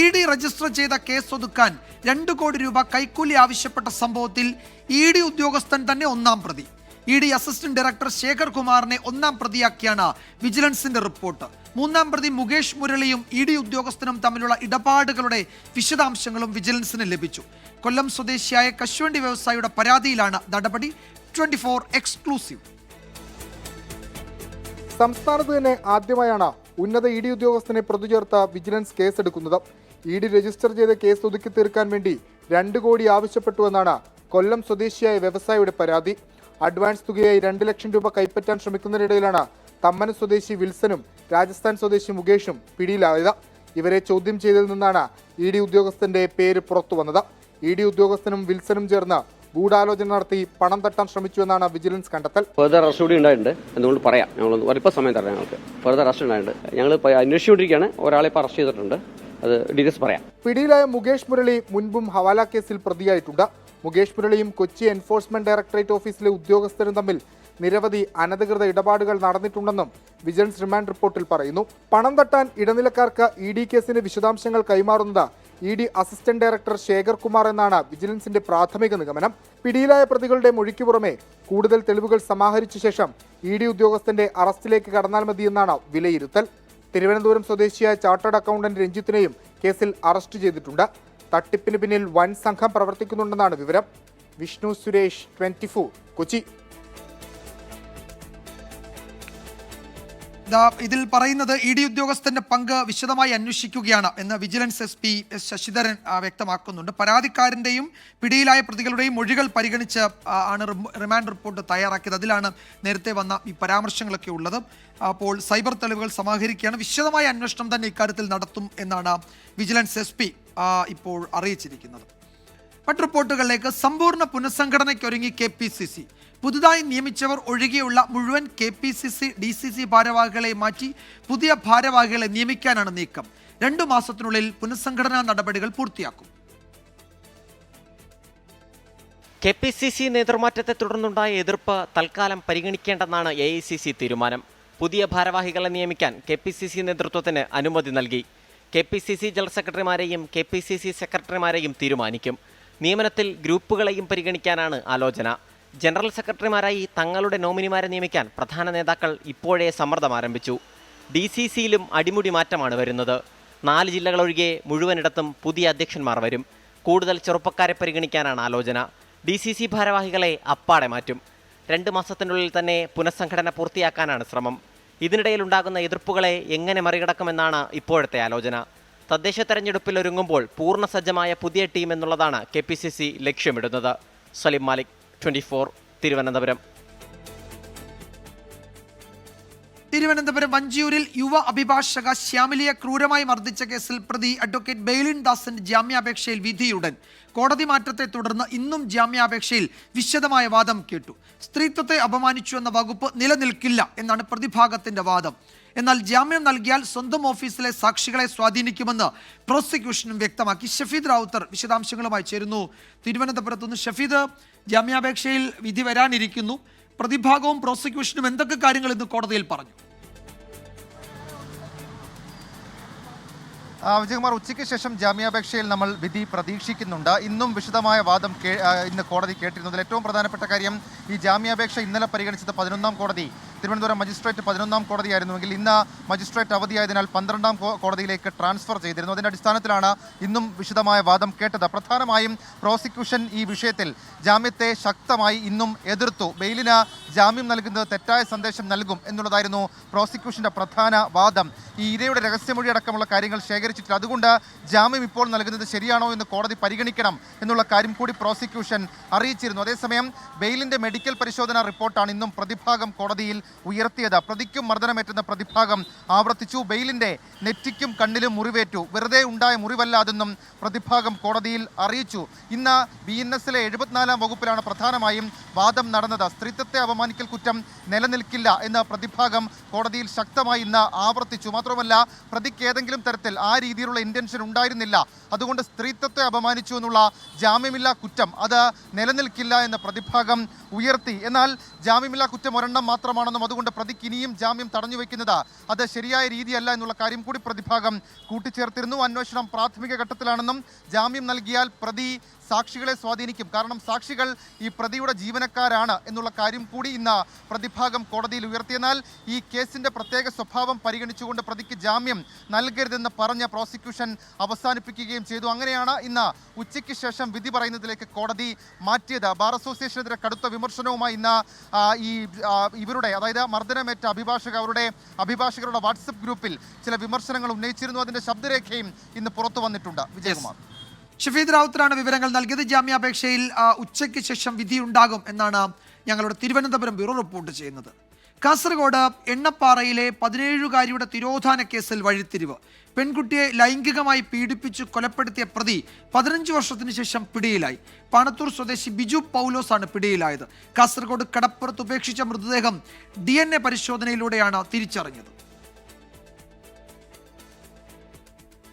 ED രജിസ്റ്റർ ചെയ്ത കേസ് ഒതുക്കാൻ 2 കോടി രൂപ കൈക്കൂലി ആവശ്യപ്പെട്ട സംഭവത്തിൽ ED ഉദ്യോഗസ്ഥൻ തന്നെ ഒന്നാം പ്രതി. ED അസിസ്റ്റന്റ് ഡയറക്ടർ ശേഖർ കുമാറിനെ ഒന്നാം പ്രതിയാക്കിയാണ് വിജിലൻസിന്റെ റിപ്പോർട്ട്. 3-ാം പ്രതി മുകേഷ് മുരളിയും ED ഉദ്യോഗസ്ഥനും തമ്മിലുള്ള ഇടപാടുകളുടെ വിശദാംശങ്ങളും വിജിലൻസിന് ലഭിച്ചു. കൊല്ലം സ്വദേശിയായ കശുവണ്ടി വ്യവസായിയുടെ പരാതിയിലാണ് നടപടി. 24 എക്സ്ക്ലൂസീവ്. സംസ്ഥാനത്ത് തന്നെ ആദ്യമായാണ് ഉന്നത ED ഉദ്യോഗസ്ഥനെ പ്രതി ചേർത്ത വിജിലൻസ് കേസെടുക്കുന്നത്. ED രജിസ്റ്റർ ചെയ്ത കേസ് ഒതുക്കി തീർക്കാൻ വേണ്ടി 2 കോടി ആവശ്യപ്പെട്ടുവെന്നാണ് കൊല്ലം സ്വദേശിയായ വ്യവസായിയുടെ പരാതി. അഡ്വാൻസ് തുകയായി 2 ലക്ഷം രൂപ കൈപ്പറ്റാൻ ശ്രമിക്കുന്നതിനിടയിലാണ് തമ്മന സ്വദേശി വിൽസനും രാജസ്ഥാൻ സ്വദേശി മുകേഷും പിടിയിലായത്. ഇവരെ ചോദ്യം ചെയ്തതിൽ നിന്നാണ് ED ഉദ്യോഗസ്ഥന്റെ പേര് പുറത്തു വന്നത്. ED ഉദ്യോഗസ്ഥനും വിൽസനും ചേർന്ന് ഗൂഢാലോചന നടത്തി പണം തട്ടാൻ ശ്രമിച്ചുവെന്നാണ് വിജിലൻസ് കണ്ടെത്തൽ. ഫർദർ അറസ്റ്റ് കൂടി ഉണ്ടായിട്ടുണ്ട് എന്നുകൊണ്ട് പറയാം. ഞങ്ങൾ ഒരിപ്പോൾ സമയം തരാം. ഞങ്ങൾക്ക് ഫർദർ അറസ്റ്റ് ഉണ്ടായിട്ടുണ്ട്. ഞങ്ങൾ അന്വേഷിച്ചുകൊണ്ടിരിക്കുകയാണ്. ഒരാളെ ഇപ്പോൾ അറസ്റ്റ് ചെയ്തിട്ടുണ്ട്. അത് ഡീറ്റെയിൽസ് പറയാം. പിടിയിലായ മുകേഷ് മുരളി മുൻപും ഹവാല കേസിൽ പ്രതിയായിട്ടുണ്ട്. മുകേഷ് മുരളിയും കൊച്ചി എൻഫോഴ്സ്മെന്റ് ഡയറക്ടറേറ്റ് ഓഫീസിലെ ഉദ്യോഗസ്ഥരും തമ്മിൽ നിരവധി അനധികൃത ഇടപാടുകൾ നടന്നിട്ടുണ്ടെന്നും വിജിലൻസ് റിമാൻഡ് റിപ്പോർട്ടിൽ പറയുന്നു. പണം തട്ടാൻ ഇടനിലക്കാർക്ക് ED കേസിന്റെ വിശദാംശങ്ങൾ കൈമാറുന്നത് ED assistant director Shekhar Kumar എന്നാണ് വിജിലൻസിന്റെ പ്രാഥമിക നിഗമനം. പിടിയിലായ പ്രതികളുടെ മൊഴിക്ക് പുറമെ കൂടുതൽ തെളിവുകൾ സമാഹരിച്ച ശേഷം ED ഉദ്യോഗസ്ഥന്റെ അറസ്റ്റിലേക്ക് കടന്നാൽ മതിയെന്നാണ് വിലയിരുത്തൽ. തിരുവനന്തപുരം സ്വദേശിയായ ചാർട്ടേഡ് അക്കൗണ്ടന്റ് രഞ്ജിത്തിനെയും കേസിൽ അറസ്റ്റ് ചെയ്തിട്ടുണ്ട്. തട്ടിപ്പിന് പിന്നിൽ വൻ സംഘം പ്രവർത്തിക്കുന്നുണ്ടെന്നാണ് വിവരം. വിഷ്ണു സുരേഷ്, 24 കൊച്ചി. ഇതിൽ പറയുന്നത് ED ഉദ്യോഗസ്ഥന്റെ പങ്ക് വിശദമായി അന്വേഷിക്കുകയാണ് എന്ന് വിജിലൻസ് SP S ശശിധരൻ വ്യക്തമാക്കുന്നുണ്ട്. പരാതിക്കാരന്റെയും പിടിയിലായ പ്രതികളുടെയും മൊഴികൾ പരിഗണിച്ച് ആണ് റിമാൻഡ് റിപ്പോർട്ട് തയ്യാറാക്കിയത്. അതിലാണ് നേരത്തെ വന്ന ഈ പരാമർശങ്ങളൊക്കെ ഉള്ളത്. അപ്പോൾ സൈബർ തെളിവുകൾ സമാഹരിക്കുകയാണ്. വിശദമായ അന്വേഷണം തന്നെ ഇക്കാര്യത്തിൽ നടത്തും എന്നാണ് വിജിലൻസ് SP ഇപ്പോൾ അറിയിച്ചിരിക്കുന്നത്. മറ്റ് റിപ്പോർട്ടുകളിലേക്ക്. സമ്പൂർണ്ണ പുനഃസംഘടനയ്ക്കൊരുങ്ങി KPCC. പുതുതായി നിയമിച്ചവർ ഒഴികെയുള്ള മുഴുവൻ KPCC DCC ഭാരവാഹികളെ മാറ്റി പുതിയ ഭാരവാഹികളെ നിയമിക്കാനാണ് നീക്കം. 2 മാസത്തിനുള്ളിൽ പുനഃസംഘടനാ നടപടികൾ പൂർത്തിയാക്കും. KPCC നേതൃമാറ്റത്തെ തുടർന്നുണ്ടായ എതിർപ്പ് തൽക്കാലം പരിഗണിക്കേണ്ടെന്നാണ് AICC തീരുമാനം. പുതിയ ഭാരവാഹികളെ നിയമിക്കാൻ KPCC നേതൃത്വത്തിന് അനുമതി നൽകി. KPCC ജനറൽ സെക്രട്ടറിമാരെയും KPCC സെക്രട്ടറിമാരെയും തീരുമാനിക്കും. നിയമനത്തിൽ ഗ്രൂപ്പുകളെയും പരിഗണിക്കാനാണ് ആലോചന. ജനറൽ സെക്രട്ടറിമാരായി തങ്ങളുടെ നോമിനിമാരെ നിയമിക്കാൻ പ്രധാന നേതാക്കൾ ഇപ്പോഴേ സമ്മർദ്ദം ആരംഭിച്ചു. DCCയിലും അടിമുടി മാറ്റമാണ് വരുന്നത്. 4 ജില്ലകളൊഴികെ മുഴുവനിടത്തും പുതിയ അധ്യക്ഷന്മാർ വരും. കൂടുതൽ ചെറുപ്പക്കാരെ പരിഗണിക്കാനാണ് ആലോചന. DCC ഭാരവാഹികളെ അപ്പാടെ മാറ്റും. 2 മാസത്തിനുള്ളിൽ തന്നെ പുനഃസംഘടന പൂർത്തിയാക്കാനാണ് ശ്രമം. ഇതിനിടയിലുണ്ടാകുന്ന എതിർപ്പുകളെ എങ്ങനെ മറികടക്കുമെന്നാണ് ഇപ്പോഴത്തെ ആലോചന. തദ്ദേശ തെരഞ്ഞെടുപ്പിൽ ഒരുങ്ങുമ്പോൾ പൂർണ്ണസജ്ജമായ പുതിയ ടീം എന്നുള്ളതാണ് KPCC ലക്ഷ്യമിടുന്നത്. സലിം മാലിക്, 24, തിരുവനന്തപുരം. തിരുവനന്തപുരം വഞ്ചിയൂരിൽ യുവ അഭിഭാഷക ശ്യാമിലിയെ ക്രൂരമായി മർദ്ദിച്ച കേസിൽ പ്രതി അഡ്വക്കേറ്റ് ബെയ്ലിൻ ദാസിന്റെ ജാമ്യാപേക്ഷയിൽ വിധിയുടൻ. കോടതി മാറ്റത്തെ തുടർന്ന് ഇന്നും ജാമ്യാപേക്ഷയിൽ വിശദമായ വാദം കേട്ടു. സ്ത്രീത്വത്തെ അപമാനിച്ചു എന്ന വകുപ്പ് നിലനിൽക്കില്ല എന്നാണ് പ്രതിഭാഗത്തിന്റെ വാദം. എന്നാൽ ജാമ്യം നൽകിയാൽ സ്വന്തം ഓഫീസിലെ സാക്ഷികളെ സ്വാധീനിക്കുമെന്ന് പ്രോസിക്യൂഷനും വ്യക്തമാക്കി. ഷഫീദ് റാവുത്തർ വിശദാംശങ്ങളുമായി ചേരുന്നു തിരുവനന്തപുരത്തുനിന്ന്. ഷഫീദ്, ജാമ്യാപേക്ഷയിൽ വിധി വരാനിരിക്കുന്നു. പ്രതിഭാഗവും പ്രോസിക്യൂഷനും എന്തൊക്കെ കാര്യങ്ങൾ ഇന്ന് കോടതിയിൽ പറഞ്ഞു? വിജയകുമാർ, ഉച്ചയ്ക്ക് ശേഷം ജാമ്യാപേക്ഷയിൽ നമ്മൾ വിധി പ്രതീക്ഷിക്കുന്നുണ്ട്. ഇന്നും വിശദമായ വാദം ഇന്ന് കോടതി കേട്ടിരുന്നതിൽ ഏറ്റവും പ്രധാനപ്പെട്ട കാര്യം, ഈ ജാമ്യാപേക്ഷ ഇന്നലെ പരിഗണിച്ചത് 11ാം കോടതി, തിരുവനന്തപുരം മജിസ്ട്രേറ്റ് 11ാം കോടതിയായിരുന്നുവെങ്കിൽ ഇന്ന് മജിസ്ട്രേറ്റ് അവധിയായതിനാൽ 12ാം കോടതിയിലേക്ക് ട്രാൻസ്ഫർ ചെയ്തിരുന്നു. അതിൻ്റെ അടിസ്ഥാനത്തിലാണ് ഇന്നും വിശദമായ വാദം കേട്ടത്. പ്രധാനമായും പ്രോസിക്യൂഷൻ ഈ വിഷയത്തിൽ ജാമ്യത്തെ ശക്തമായി ഇന്നും എതിർത്തു. ബെയിലിന് ജാമ്യം നൽകുന്നത് തെറ്റായ സന്ദേശം നൽകും എന്നുള്ളതായിരുന്നു പ്രോസിക്യൂഷൻ്റെ പ്രധാന വാദം. ഈ ഇരയുടെ രഹസ്യമൊഴി അടക്കമുള്ള കാര്യങ്ങൾ ശേഖരിച്ചിട്ടില്ല, അതുകൊണ്ട് ജാമ്യം ഇപ്പോൾ നൽകുന്നത് ശരിയാണോ എന്ന് കോടതി പരിഗണിക്കണം എന്നുള്ള കാര്യം കൂടി പ്രോസിക്യൂഷൻ അറിയിച്ചിരുന്നു. അതേസമയം ബെയിലിൻ്റെ മെഡിക്കൽ പരിശോധനാ റിപ്പോർട്ടാണ് ഇന്നും പ്രതിഭാഗം കോടതിയിൽ ഉയർത്തിയത്. പ്രതിക്കും മർദ്ദനമേറ്റുന്ന പ്രതിഭാഗം ആവർത്തിച്ചു. ബെയിലിൻ്റെ നെറ്റിക്കും കണ്ണിലും മുറിവേറ്റു, വെറുതെ ഉണ്ടായ മുറിവല്ല അതെന്നും പ്രതിഭാഗം കോടതിയിൽ അറിയിച്ചു. ഇന്ന് BNSലെ 74ാം വകുപ്പിലാണ് പ്രധാനമായും വാദം നടന്നത്. സ്ത്രീത്വത്തെ അപമാനിക്കൽ കുറ്റം നിലനിൽക്കില്ല എന്ന് പ്രതിഭാഗം കോടതിയിൽ ശക്തമായി ഇന്ന് ആവർത്തിച്ചു. മാത്രമല്ല, പ്രതിക്ക് ഏതെങ്കിലും തരത്തിൽ ആ രീതിയിലുള്ള ഇന്റൻഷൻ ഉണ്ടായിരുന്നില്ല, അതുകൊണ്ട് സ്ത്രീത്വത്തെ അപമാനിച്ചു എന്നുള്ള ജാമ്യമില്ലാ കുറ്റം അത് നിലനിൽക്കില്ല എന്ന് പ്രതിഭാഗം ഉയർത്തി. എന്നാൽ ജാമ്യമില്ലാ കുറ്റം ഒരെണ്ണം മാത്രമാണെന്നും അതുകൊണ്ട് പ്രതിക്ക് ഇനിയും ജാമ്യം തടഞ്ഞുവെക്കുന്നത് അത് ശരിയായ രീതിയല്ല എന്നുള്ള കാര്യം കൂടി പ്രതിഭാഗം കൂട്ടിച്ചേർത്തിരുന്നു. അന്വേഷണം പ്രാഥമിക ഘട്ടത്തിലാണെന്നും ജാമ്യം നൽകിയാൽ പ്രതി സാക്ഷികളെ സ്വാധീനിക്കും, കാരണം സാക്ഷികൾ ഈ പ്രതിയുടെ ജീവനക്കാരാണ് എന്നുള്ള കാര്യം കൂടി ഇന്ന് പ്രതിഭാഗം കോടതിയിൽ ഉയർത്തിയെന്നാൽ ഈ കേസിൻ്റെ പ്രത്യേക സ്വഭാവം പരിഗണിച്ചുകൊണ്ട് പ്രതിക്ക് ജാമ്യം നൽകരുതെന്ന് പറഞ്ഞ് പ്രോസിക്യൂഷൻ അവസാനിപ്പിക്കുകയും ചെയ്തു. അങ്ങനെയാണ് ഇന്ന് ഉച്ചയ്ക്ക് ശേഷം വിധി പറയുന്നതിലേക്ക് കോടതി മാറ്റിയത്. ബാർ അസോസിയേഷനെതിരെ കടുത്ത വിമർശനവുമായി ഇന്ന് ഇവരുടെ, അതായത് മർദ്ദനമേറ്റ അഭിഭാഷകരുടെ വാട്സപ്പ് ഗ്രൂപ്പിൽ ചില വിമർശനങ്ങൾ ഉന്നയിച്ചിരുന്നു. അതിൻ്റെ ശബ്ദരേഖയും ഇന്ന് പുറത്തു വന്നിട്ടുണ്ട്. വിജയകുമാർ. ഷഫീദ് റാവുത്തറാണ് വിവരങ്ങൾ നൽകിയത്. ജാമ്യാപേക്ഷയിൽ ഉച്ചയ്ക്ക് ശേഷം വിധിയുണ്ടാകും എന്നാണ് ഞങ്ങളുടെ തിരുവനന്തപുരം ബ്യൂറോ റിപ്പോർട്ട് ചെയ്യുന്നത്. കാസർഗോഡ് എണ്ണപ്പാറയിലെ 17-കാരിയുടെ തിരോധാന കേസിൽ വഴിത്തിരിവ്. പെൺകുട്ടിയെ ലൈംഗികമായി പീഡിപ്പിച്ചു കൊലപ്പെടുത്തിയ പ്രതി 15 വർഷത്തിന് ശേഷം പിടിയിലായി. പാണത്തൂർ സ്വദേശി ബിജു പൗലോസ് ആണ് പിടിയിലായത്. കാസർഗോഡ് കടപ്പുറത്ത് ഉപേക്ഷിച്ച മൃതദേഹം DNA പരിശോധനയിലൂടെയാണ് തിരിച്ചറിഞ്ഞത്.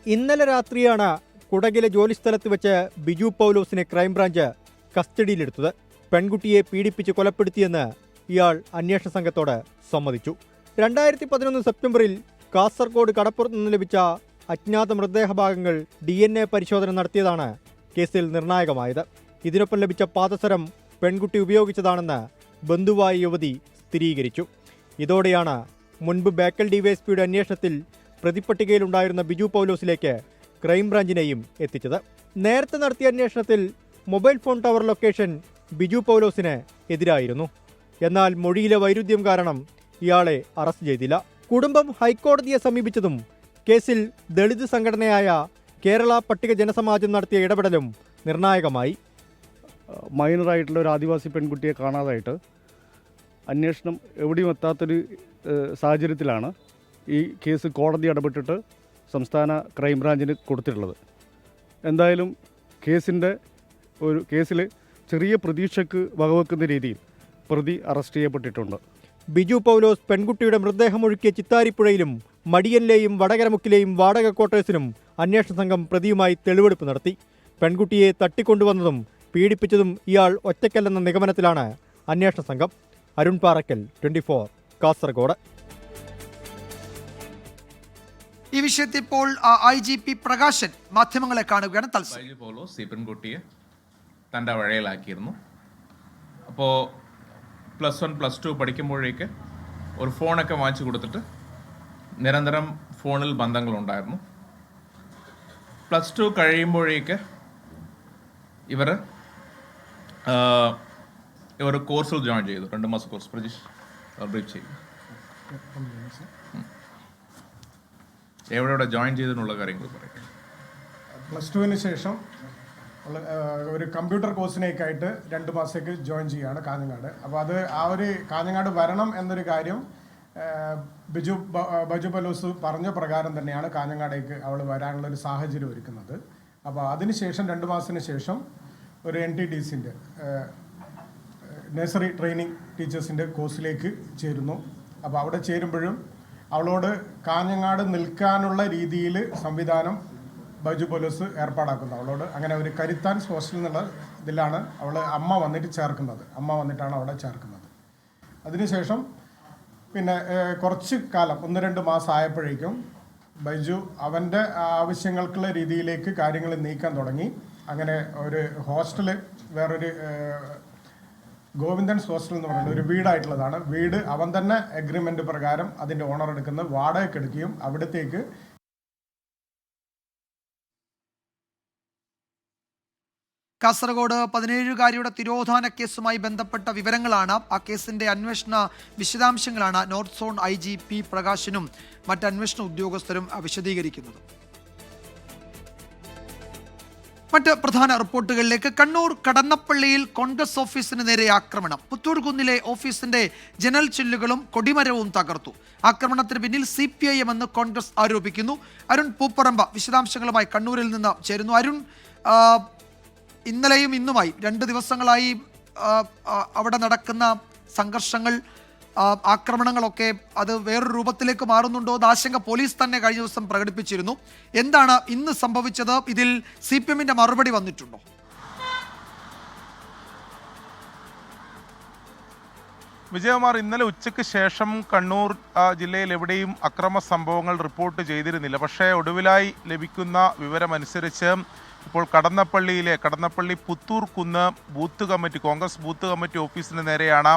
ഇന്നലെ രാത്രിയാണ് കുടകിലെ ജോലിസ്ഥലത്ത് വെച്ച് ബിജു പൗലോസിനെ ക്രൈംബ്രാഞ്ച് കസ്റ്റഡിയിലെടുത്തത്. പെൺകുട്ടിയെ പീഡിപ്പിച്ച് കൊലപ്പെടുത്തിയെന്ന് ഇയാൾ അന്വേഷണ സംഘത്തോട് സമ്മതിച്ചു. 2011 സെപ്റ്റംബറിൽ കാസർഗോഡ് കടപ്പുറത്ത് നിന്ന് ലഭിച്ച അജ്ഞാത മൃതദേഹഭാഗങ്ങൾ DNA പരിശോധന നടത്തിയതാണ് കേസിൽ നിർണായകമായത്. ഇതിനൊപ്പം ലഭിച്ച പാദസരം പെൺകുട്ടി ഉപയോഗിച്ചതാണെന്ന് ബന്ധുവായ യുവതി സ്ഥിരീകരിച്ചു. ഇതോടെയാണ് മുൻപ് ബേക്കൽ ഡിവൈഎസ്പിയുടെ അന്വേഷണത്തിൽ പ്രതിപ്പട്ടികയിലുണ്ടായിരുന്ന ബിജു പൗലോസിലേക്ക് ക്രൈംബ്രാഞ്ചിനെയും എത്തിച്ചത്. നേരത്തെ നടത്തിയ അന്വേഷണത്തിൽ mobile phone tower location Biju പൗലോസിന് എതിരായിരുന്നു. എന്നാൽ മൊഴിയിലെ വൈരുദ്ധ്യം കാരണം ഇയാളെ അറസ്റ്റ് ചെയ്തില്ല. കുടുംബം ഹൈക്കോടതിയെ സമീപിച്ചതും കേസിൽ ദളിത് സംഘടനയായ കേരള പട്ടിക ജനസമാജം നടത്തിയ ഇടപെടലും നിർണായകമായി. മൈനറായിട്ടുള്ള ഒരു ആദിവാസി പെൺകുട്ടിയെ കാണാതായിട്ട് അന്വേഷണം എവിടെയും എത്താത്തൊരു സാഹചര്യത്തിലാണ് ഈ കേസ് കോടതി ഇടപെട്ടിട്ട് സംസ്ഥാന ക്രൈംബ്രാഞ്ചിന് കൊടുത്തിട്ടുള്ളത്. എന്തായാലും കേസിൽ ചെറിയ പ്രതീക്ഷയ്ക്ക് വകവെക്കുന്ന രീതിയിൽ പ്രതി അറസ്റ്റ് ചെയ്യപ്പെട്ടിട്ടുണ്ട്. ബിജു പൗലോസ് പെൺകുട്ടിയുടെ മൃതദേഹമൊഴുക്കിയ ചിത്താരിപ്പുഴയിലും മടിയനിലെയും വടകരമുക്കിലെയും വാടക ക്വാർട്ടേഴ്സിനും അന്വേഷണ സംഘം പ്രതിയുമായി തെളിവെടുപ്പ് നടത്തി. പെൺകുട്ടിയെ തട്ടിക്കൊണ്ടുവന്നതും പീഡിപ്പിച്ചതും ഇയാൾ ഒറ്റയ്ക്കല്ലെന്ന നിഗമനത്തിലാണ് അന്വേഷണ സംഘം. അരുൺ പാറക്കൽ, 24, കാസർഗോഡ്. ഈ വിഷയത്തിൽ ഇപ്പോൾ IGP പ്രകാശൻ മാധ്യമങ്ങളെ കാണുകയാണ്. പെൺകുട്ടിയെ തൻ്റെ വഴയിലാക്കിയിരുന്നു. അപ്പോൾ +1 +2 പഠിക്കുമ്പോഴേക്ക് ഒരു ഫോണൊക്കെ വാങ്ങിച്ചു കൊടുത്തിട്ട് നിരന്തരം ഫോണിൽ ബന്ധങ്ങളുണ്ടായിരുന്നു. +2 കഴിയുമ്പോഴേക്ക് ഇവർ കോഴ്സിൽ ജോയിൻ ചെയ്തു. 2 മാസം കോഴ്സ് പ്രജീഷ് ബ്രീഫ് ചെയ്തു. എവിടെ ജോയിൻ ചെയ്തെന്നുള്ള കാര്യങ്ങൾ പറയാം. +2 ശേഷം ഒരു കമ്പ്യൂട്ടർ കോഴ്സിനേക്കായിട്ട് 2 മാസത്തേക്ക് ജോയിൻ ചെയ്യുകയാണ് കാഞ്ഞങ്ങാട്. അപ്പോൾ അത് ആ ഒരു കാഞ്ഞങ്ങാട് വരണം എന്നൊരു കാര്യം ബജു പലോസ് പറഞ്ഞ പ്രകാരം തന്നെയാണ് കാഞ്ഞങ്ങാടേക്ക് അവൾ വരാനുള്ളൊരു സാഹചര്യം ഒരുക്കുന്നത്. അപ്പോൾ അതിനുശേഷം 2 മാസത്തിന് ശേഷം ഒരു NTDCൻ്റെ നഴ്സറി ട്രെയിനിങ് ടീച്ചേഴ്സിൻ്റെ കോഴ്സിലേക്ക് ചേരുന്നു. അപ്പോൾ അവിടെ ചേരുമ്പോഴും അവളോട് കാഞ്ഞങ്ങാട് നിൽക്കാനുള്ള രീതിയിൽ സംവിധാനം ബജു പോലീസ് ഏർപ്പാടാക്കുന്നു. അവളോട് അങ്ങനെ ഒരു കരുത്താൻ ഹോസ്റ്റൽ എന്നുള്ള ഇതിലാണ് അമ്മ വന്നിട്ടാണ് അവിടെ ചേർക്കുന്നത്. അതിനുശേഷം പിന്നെ കുറച്ച് കാലം 1-2 മാസം ആയപ്പോഴേക്കും ബൈജു അവൻ്റെ ആവശ്യങ്ങൾക്കുള്ള രീതിയിലേക്ക് കാര്യങ്ങൾ നീക്കാൻ തുടങ്ങി. അങ്ങനെ ഒരു ഹോസ്റ്റല് വേറൊരു ഗോവിന്ദൻസ് ഹോസ്റ്റൽ എന്ന് പറയുന്നത് ഒരു വീടായിട്ടുള്ളതാണ്. വീട് അവൻ തന്നെ എഗ്രിമെൻ്റ് പ്രകാരം അതിൻ്റെ ഓണർ എടുക്കുന്ന വാടകയ്ക്ക് എടുക്കുകയും അവിടത്തേക്ക് കാസർഗോഡ് 17-കാരിയുടെ തിരോധാന കേസുമായി ബന്ധപ്പെട്ട വിവരങ്ങളാണ്, ആ കേസിന്റെ അന്വേഷണ വിശദാംശങ്ങളാണ് നോർത്ത് സോൺ IG P പ്രകാശനും മറ്റ് അന്വേഷണ ഉദ്യോഗസ്ഥരും വിശദീകരിക്കുന്നത്. മറ്റ് പ്രധാന റിപ്പോർട്ടുകളിലേക്ക്. കണ്ണൂർ കടന്നപ്പള്ളിയിൽ കോൺഗ്രസ് ഓഫീസിന് നേരെ ആക്രമണം. പുത്തൂർകുന്നിലെ ഓഫീസിന്റെ ജനൽ ചില്ലുകളും കൊടിമരവും തകർത്തു. ആക്രമണത്തിന് പിന്നിൽ CPIM എന്ന് കോൺഗ്രസ് ആരോപിക്കുന്നു. അരുൺ പൂപ്പറമ്പ വിശദാംശങ്ങളുമായി കണ്ണൂരിൽ നിന്ന് ചേരുന്നു. അരുൺ, ഇന്നലെയും ഇന്നുമായി 2 ദിവസങ്ങളായി അവിടെ നടക്കുന്ന സംഘർഷങ്ങൾ, ആക്രമണങ്ങളൊക്കെ അത് വേറൊരു രൂപത്തിലേക്ക് മാറുന്നുണ്ടോ എന്ന ആശങ്ക പോലീസ് തന്നെ കഴിഞ്ഞ ദിവസം പ്രകടിപ്പിച്ചിരുന്നു. എന്താണ് ഇന്ന് സംഭവിച്ചത്? ഇതിൽ CPMന്റെ മറുപടി വന്നിട്ടുണ്ടോ? വിജയകുമാർ, ഇന്നലെ ഉച്ചയ്ക്ക് ശേഷം കണ്ണൂർ ജില്ലയിൽ എവിടെയും അക്രമ സംഭവങ്ങൾ റിപ്പോർട്ട് ചെയ്തിരുന്നില്ല. പക്ഷേ ഒടുവിലായി ലഭിക്കുന്ന വിവരമനുസരിച്ച് ഇപ്പോൾ കടന്നപ്പള്ളി പുത്തൂർ കുന്ന് booth committee, Congress booth committee ഓഫീസിന് നേരെയാണ്